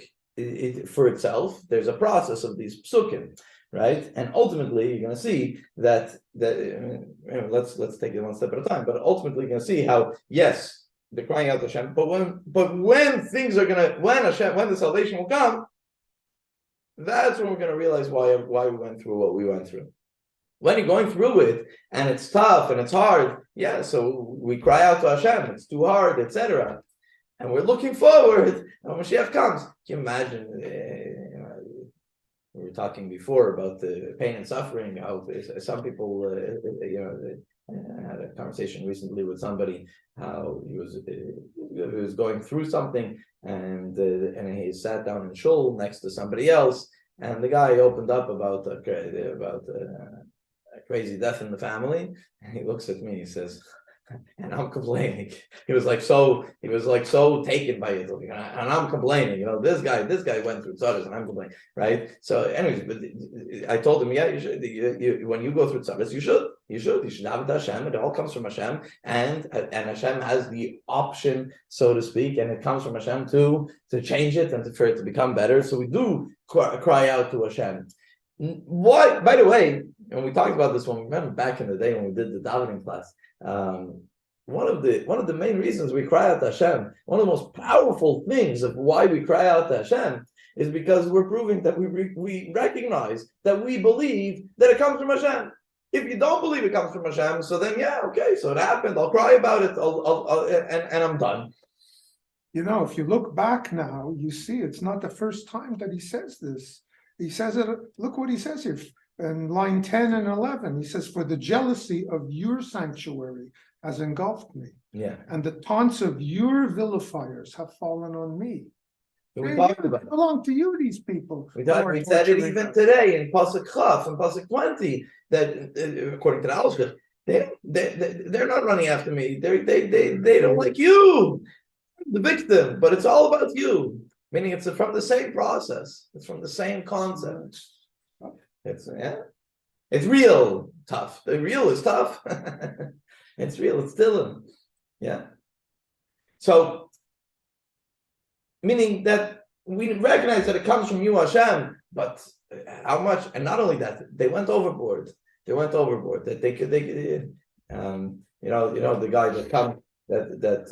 for itself. There's a process of these psukim, right? And ultimately, you're going to see that let's take it one step at a time. But ultimately, you're going to see how yes, they're crying out to Hashem. But when things are when the salvation will come, that's when we're going to realize why we went through what we went through. When you're going through it and it's tough and it's hard, yeah. So we cry out to Hashem. It's too hard, etc. And we're looking forward, and Mashiach comes. Can you imagine? We were talking before about the pain and suffering. How some people, I had a conversation recently with somebody how he was going through something, and he sat down in shul next to somebody else, and the guy opened up about a crazy death in the family, and he looks at me. He says, and I'm complaining. He was like so taken by it, and I'm complaining. This guy went through tzaddis, and I'm complaining, right? So, anyways, but I told him, yeah, you should. When you go through tzaddis, you should have Hashem. It all comes from Hashem, and Hashem has the option, so to speak, and it comes from Hashem to change it and for it to become better. So we do cry out to Hashem. Why? By the way, when we talked about this one, remember back in the day when we did the davening class. One of the main reasons we cry out to Hashem, one of the most powerful things of why we cry out to Hashem, is because we're proving that we recognize that we believe that it comes from Hashem. If you don't believe it comes from Hashem, so then okay, so it happened. I'll cry about it. And I'm done. If you look back now, you see it's not the first time that he says this. He says it. Look what he says here in line 10 and 11. He says, "For the jealousy of your sanctuary has engulfed me, and the taunts of your vilifiers have fallen on me." We talked about it. Belong to you, these people. We said it even today in Pasuk Chaf and Pasuk 20 that according to the Alshich, they're not running after me. They don't like you, the victim, but it's all about you. Meaning it's from the same process. It's from the same concept. It's real tough. The real is tough. It's real. It's still So, meaning that we recognize that it comes from you, Hashem, but how much? And not only that, they went overboard. That they could. The guy that comes. That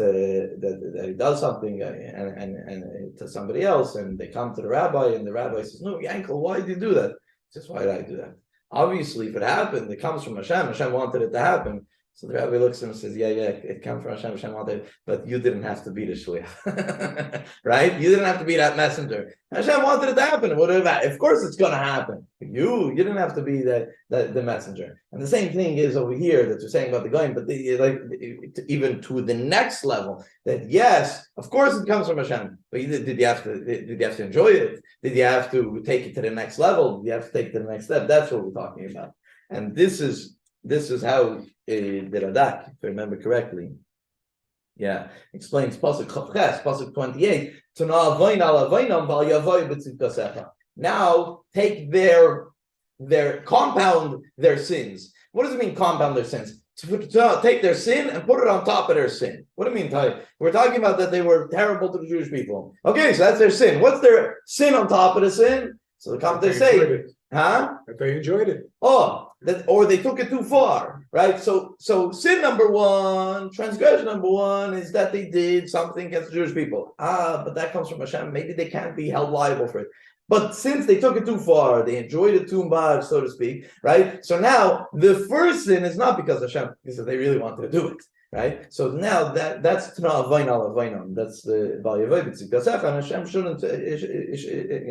he does something and to somebody else, and they come to the rabbi, and the rabbi says, "No, Yankel, why did you do that?" He says, "Why did I do that?" Obviously, if it happened, it comes from Hashem. Hashem wanted it to happen. So the rabbi looks at him and says, "Yeah, it comes from Hashem. Hashem wanted it, but you didn't have to be the shliach, right? You didn't have to be that messenger. Hashem wanted it to happen. Of course, it's going to happen. You didn't have to be the messenger." And the same thing is over here that you're saying about the goyim, but even to the next level. That yes, of course, it comes from Hashem, but did you have to enjoy it? Did you have to take it to the next level? Did you have to take it to the next step? That's what we're talking about, and this is how the Radak, if I remember correctly, explains Pasuk 28. Now take their compound their sins. What does it mean, compound their sins? To take their sin and put it on top of their sin. What do you mean? We're talking about that they were terrible to the Jewish people. Okay, so that's their sin. What's their sin on top of the sin? So they say, that they enjoyed it. Or they took it too far, right? So sin number one, transgression number one is that they did something against the Jewish people. But that comes from Hashem. Maybe they can't be held liable for it. But since they took it too far, they enjoyed it too much, so to speak, right? So now the first sin is not because Hashem, because they really wanted to do it, right? So now that's Tana Avaina Avainam. That's the Valyavoy. And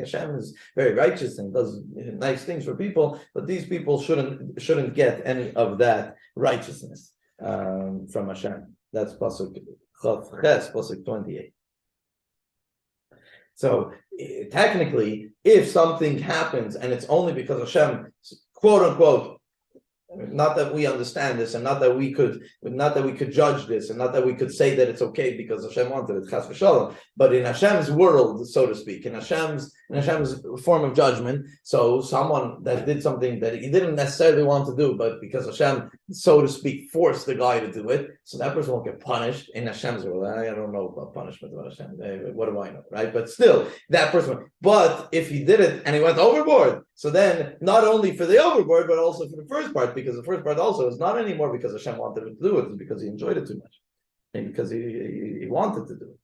Hashem is very righteous and does nice things for people, but these people shouldn't get any of that righteousness from Hashem. That's Pasuk Chav Ches, Pasuk 28. So technically, if something happens and it's only because Hashem, quote unquote, not that we understand this, and not that we could judge this, and not that we could say that it's okay because Hashem wanted it, chas v'shalom. But in Hashem's world, so to speak, in Hashem's form of judgment, so someone that did something that he didn't necessarily want to do, but because Hashem, so to speak, forced the guy to do it, so that person won't get punished in Hashem's world. I don't know about punishment about Hashem. What do I know, right? But still, that person. But if he did it and he went overboard, so then not only for the overboard, but also for the first part, because the first part also is not anymore because Hashem wanted him to do it, it's because he enjoyed it too much, and because he wanted to do it.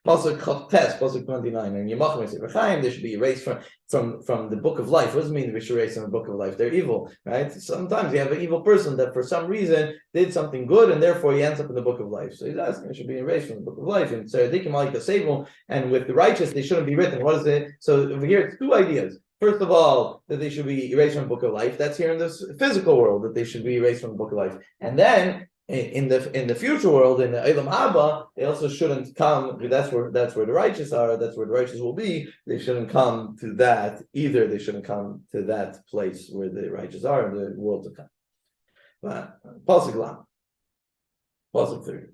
Pasuk Ches, Pasuk 29, and Yemachim say, "V'chaim, they should be erased from the book of life." What does it mean we should erase from the book of life? They're evil, right? Sometimes you have an evil person that for some reason did something good, and therefore he ends up in the book of life. So he's asking, it should be erased from the book of life. And and with the righteous, they shouldn't be written. What is it? So over here, it's two ideas. First of all, that they should be erased from the book of life. That's here in this physical world, that they should be erased from the book of life. And then in the future world, in the Eilam Haba, they also shouldn't come. That's where the righteous are. That's where the righteous will be. They shouldn't come to that either. They shouldn't come to that place where the righteous are in the world to come. But Pasuk Pasuk 30.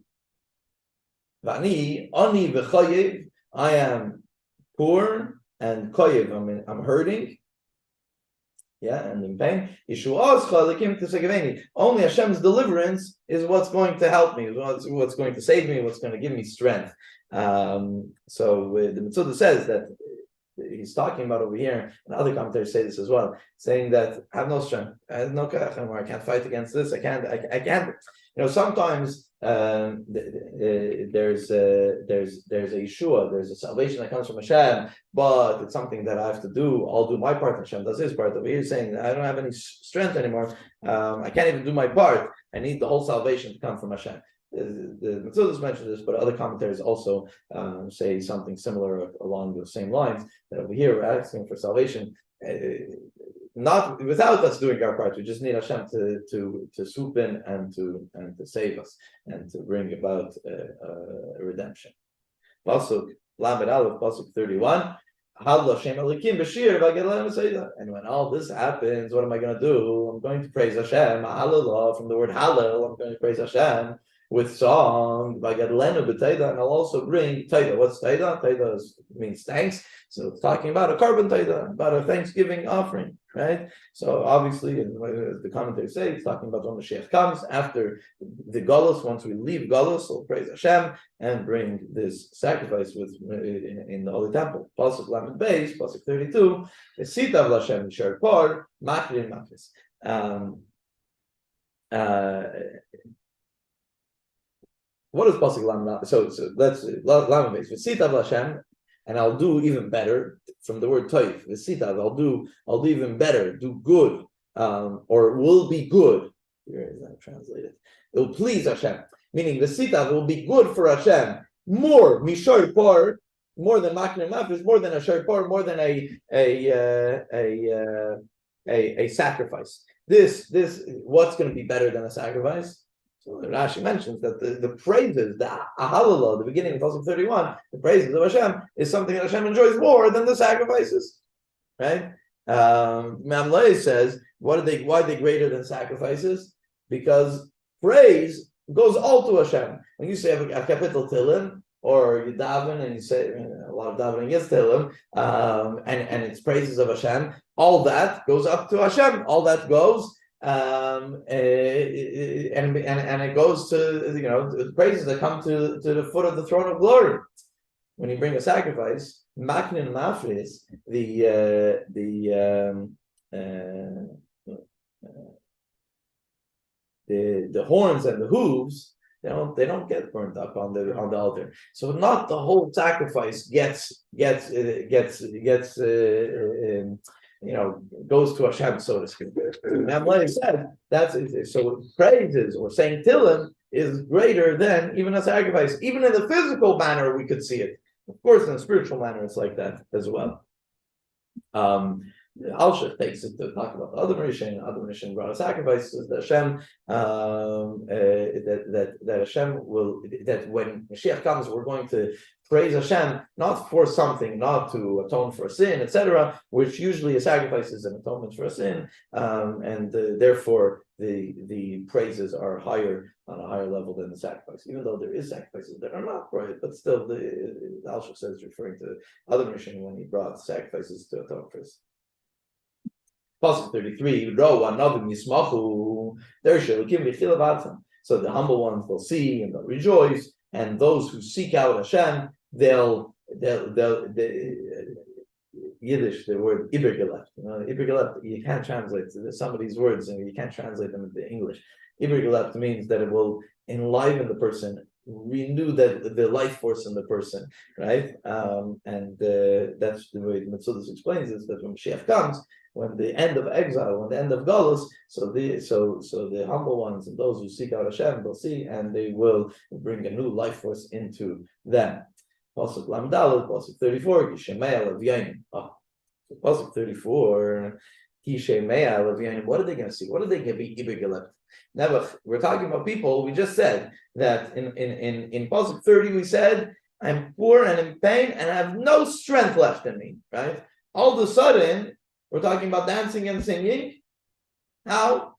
V'ani, ani v'chayev, I am poor and koyev, I'm hurting. Yeah, and in pain. Only Hashem's deliverance is what's going to help me, what's going to save me, what's going to give me strength. So the Mitzvah says that he's talking about over here, and other commentators say this as well, saying that I have no strength, I have no kach, I can't fight against this, I can't. Sometimes there's a Yeshua, there's a salvation that comes from Hashem, but it's something that I have to do. I'll do my part, Hashem does his part. Over here saying I don't have any strength anymore, I can't even do my part. I need the whole salvation to come from Hashem. The Mitzvah mentioned this, but other commentators also say something similar along the same lines. That over here we're asking for salvation, not without us doing our part. We just need Hashem to swoop in and to save us and to bring about redemption. Pasuk Lamed Aleph, Pasuk 31. And when all this happens, what am I going to do? I'm going to praise Hashem. From the word Hallel, I'm going to praise Hashem with song. And I'll also bring Taida. What's Taida? Taida means thanks. So it's talking about a carbon Taida, about a Thanksgiving offering, right? So obviously, as the commentators say, it's talking about when Mashiach comes after the Galus. Once we leave Galus, we'll praise Hashem and bring this sacrifice in the Holy Temple. Pasuk Lamed Beis, Pasuk 32. Sitav Lashem Yishar Par Makrin Makris. What is Pasuk Lamed? So let's Lamed Beis. Sitav Lashem. And I'll do even better from the word toif. V'sitav, I'll do even better, do good, or will be good. Here is that translated. It will please Hashem. Meaning v'sitav will be good for Hashem. More mishar par, more than makne mafis, more than a sharpar, more than a sacrifice. This what's going to be better than a sacrifice? So Rashi mentions that the praises, the Ahalala, the beginning of Pasuk 31, the praises of Hashem is something that Hashem enjoys more than the sacrifices, right? Mamlei says, why are they greater than sacrifices? Because praise goes all to Hashem. When you say a capital Tehillim, or you daven and you say a lot of davening is Tehillim, and it's praises of Hashem, all that goes up to Hashem. All that goes. And it goes to the praises that come to the foot of the throne of glory. When you bring a sacrifice, maknin mafris, the horns and the hooves, they don't get burnt up on the altar. So not the whole sacrifice goes to Hashem, so to speak. Namlai said that's it. So praises or saying Tehillim is greater than even a sacrifice. Even in the physical manner, we could see it. Of course, in a spiritual manner, it's like that as well. Alshach takes it to talk about the other Rishon brought a sacrifices that Hashem that Hashem will, that when Mashiach comes, we're going to praise Hashem not for something, not to atone for a sin, etc., which usually a sacrifice is an atonement for a sin, and therefore the praises are higher on a higher level than the sacrifice, even though there is sacrifices that are not right, but still the Alshach says referring to other Rishon when he brought sacrifices to atone for sin. Pasuk 33, so the humble ones will see and they'll rejoice, and those who seek out Hashem, they'll Yiddish, the word ibergeleft. Ibergeleft, you can't translate some of these words, and you can't translate them into English. Ibergeleft means that it will enliven the person, renew the life force in the person, right? And that's the way the Mitzvah explains is that when Mashiach comes, when the end of exile, when the end of Galus, so the humble ones and those who seek out Hashem will see, and they will bring a new life force into them. Pasuk Lamdal, Pasuk 34, Kishemeya Levyanim. Pasuk 34, Kishemeya Levyanim. What are they going to see? What are they going to be Ibergeleft? Never. We're talking about people. We just said that in Pasuk 30 we said, I'm poor and in pain and I have no strength left in me. Right? All of a sudden, we're talking about dancing and singing. How?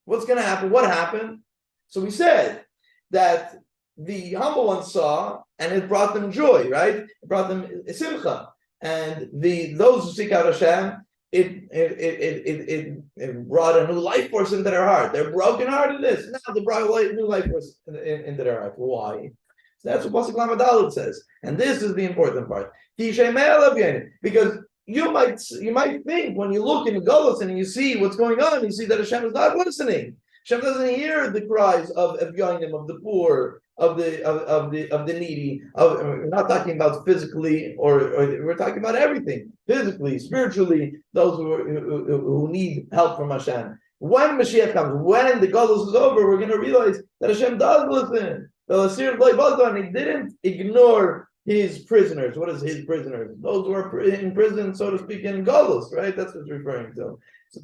What's going to happen? What happened? So we said that the humble ones saw, and it brought them joy, right? It brought them simcha. And those who seek out Hashem, it brought a new life force into their heart. They're broken heartedness. Now they brought a new life force into their heart. Why? So that's what Pasuk Lamed Dalet says. And this is the important part. Because you might think when you look in the Golus and you see what's going on, you see that Hashem is not listening. Hashem doesn't hear the cries of Evyonim, of the poor, of the needy. We're not talking about physically, or we're talking about everything, physically, spiritually. Those who need help from Hashem. When Mashiach comes, when the Golus is over, we're going to realize that Hashem does listen. And he didn't ignore his prisoners. What is his prisoners? Those who are in prison, so to speak, in Golus, right? That's what it's referring to. So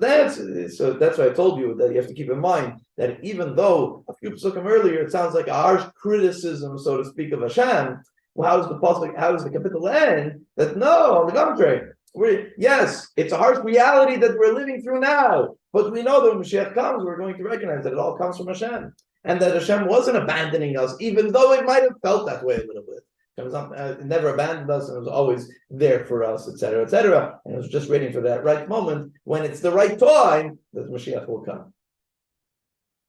that's why I told you that you have to keep in mind that even though a few psukim earlier it sounds like a harsh criticism, so to speak, of Hashem, well, how does the capital end? That no, on the contrary, yes, it's a harsh reality that we're living through now, but we know that when Mashiach comes, we're going to recognize that it all comes from Hashem, and that Hashem wasn't abandoning us, even though it might have felt that way a little bit. It never abandoned us, and it was always there for us, etc., etc. And it was just waiting for that right moment when it's the right time that Mashiach will come.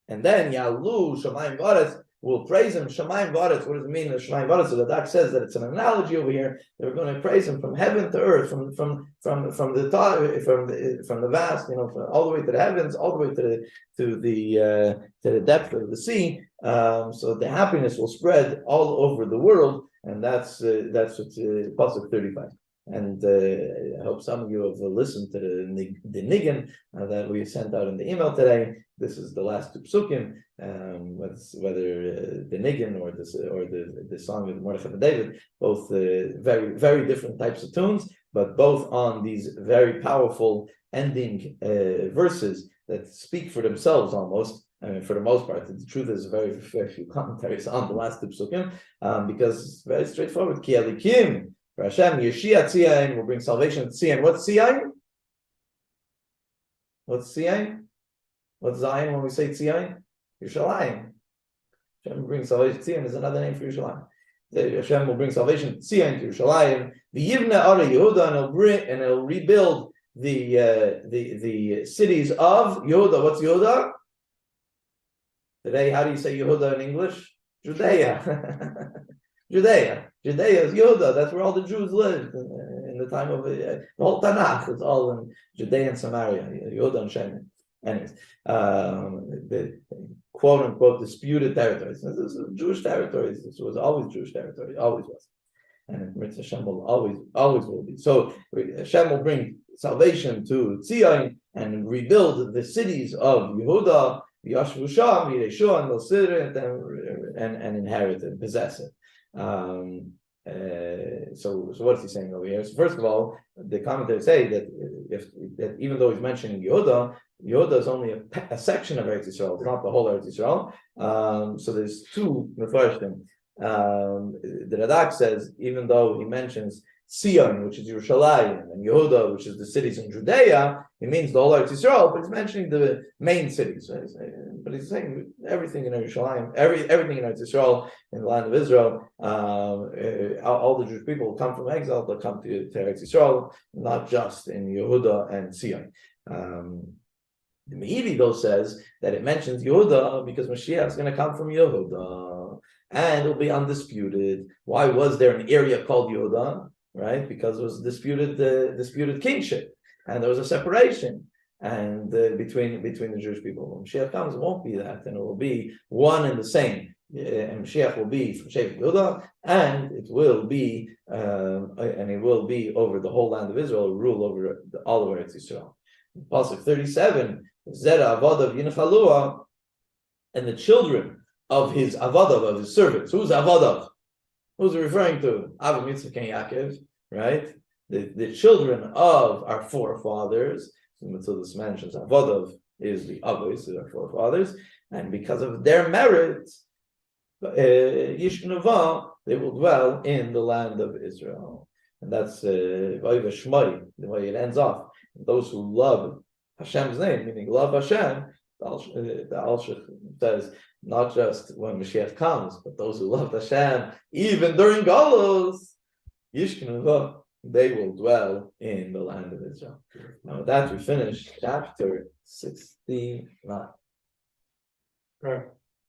And then Yalu Shamayim Varetz will praise him. Shamayim Varetz. What does it mean? Shamayim Varetz. So the Dak says that it's an analogy over here. They're going to praise him from heaven to earth, from the vast, from all the way to the heavens, all the way to the depth of the sea. So the happiness will spread all over the world. And that's what's Pasuk 35. And I hope some of you have listened to the niggin that we sent out in the email today. This is the last two psukim, whether the niggin or the song of Mordechai and David, both very, very different types of tunes, but both on these very powerful ending verses that speak for themselves almost. I mean, for the most part, the truth is very, very few commentaries on the last two psukim, because it's very straightforward. Ki Elikim, for Hashem, Yeshia Tzion will bring salvation to Tzion. What's Tzion? What's Tzion? What's Zion when we say Tzion? Yerushalayim. Hashem will bring salvation. Tzion is another name for Yerushalayim. Hashem will bring salvation to Tzion, to Yerushalayim. The Yivna Ara Yehuda, and it'll rebuild the cities of Yehuda. What's Yehuda? Today, how do you say Yehuda in English? Judea. Judea is Yehuda. That's where all the Jews lived in the time of the whole Tanakh. It's all in Judea and Samaria. Yehuda and Shem. Anyways, the quote unquote disputed territories. This is Jewish territories. This was always Jewish territory. Always was. And Mitzvah Hashem will always will be. So Hashem will bring salvation to Tzion and rebuild the cities of Yehuda. Yashvu Sham, Yeshua, and they'll sit and inherit and possess it. So what's he saying over here? So first of all, the commentators say that even though he's mentioning Yehuda is only a section of Eretz Yisrael. It's not the whole Eretz Yisrael. So there's two mefarshim. The Radak says even though he mentions Sion, which is Yerushalayim, and Yehuda, which is the cities in Judea, he means the whole Eretz Yisrael, but he's mentioning the main cities. Right? But he's saying everything in Yerushalayim, everything in Eretz Yisrael, in the land of Israel, all the Jewish people will come from exile, they'll come to Eretz Yisrael, not just in Yehuda and Sion. The Meiri, though, says that it mentions Yehuda because Mashiach is going to come from Yehuda, and it'll be undisputed. Why was there an area called Yehuda? Right, because it was disputed kingship, and there was a separation, and between the Jewish people. When Mashiach comes, it won't be that, and it will be one and the same. And Mashiach will be from Shevet Yehuda, and it will be over the whole land of Israel, rule over all of Eretz Yisrael. Pasuk 37, Zera Avadav Yinchalua, and the children of his Avadav, of his servants. Who's Avadav? Who's it referring to? Avraham, Yitzchak, and Yaakov, right? The children of our forefathers. So this mentions Avadav is the Avos, our forefathers, and because of their merit, Yishknuvah, they will dwell in the land of Israel. And that's Vayiva Shmai, the way it ends off. Those who love Hashem's name, meaning love Hashem, the Alshich says not just when Mashiach comes, but those who love Hashem, even during Galus, Yishkenu, they will dwell in the land of Israel. Now with that we finish chapter 69. Right.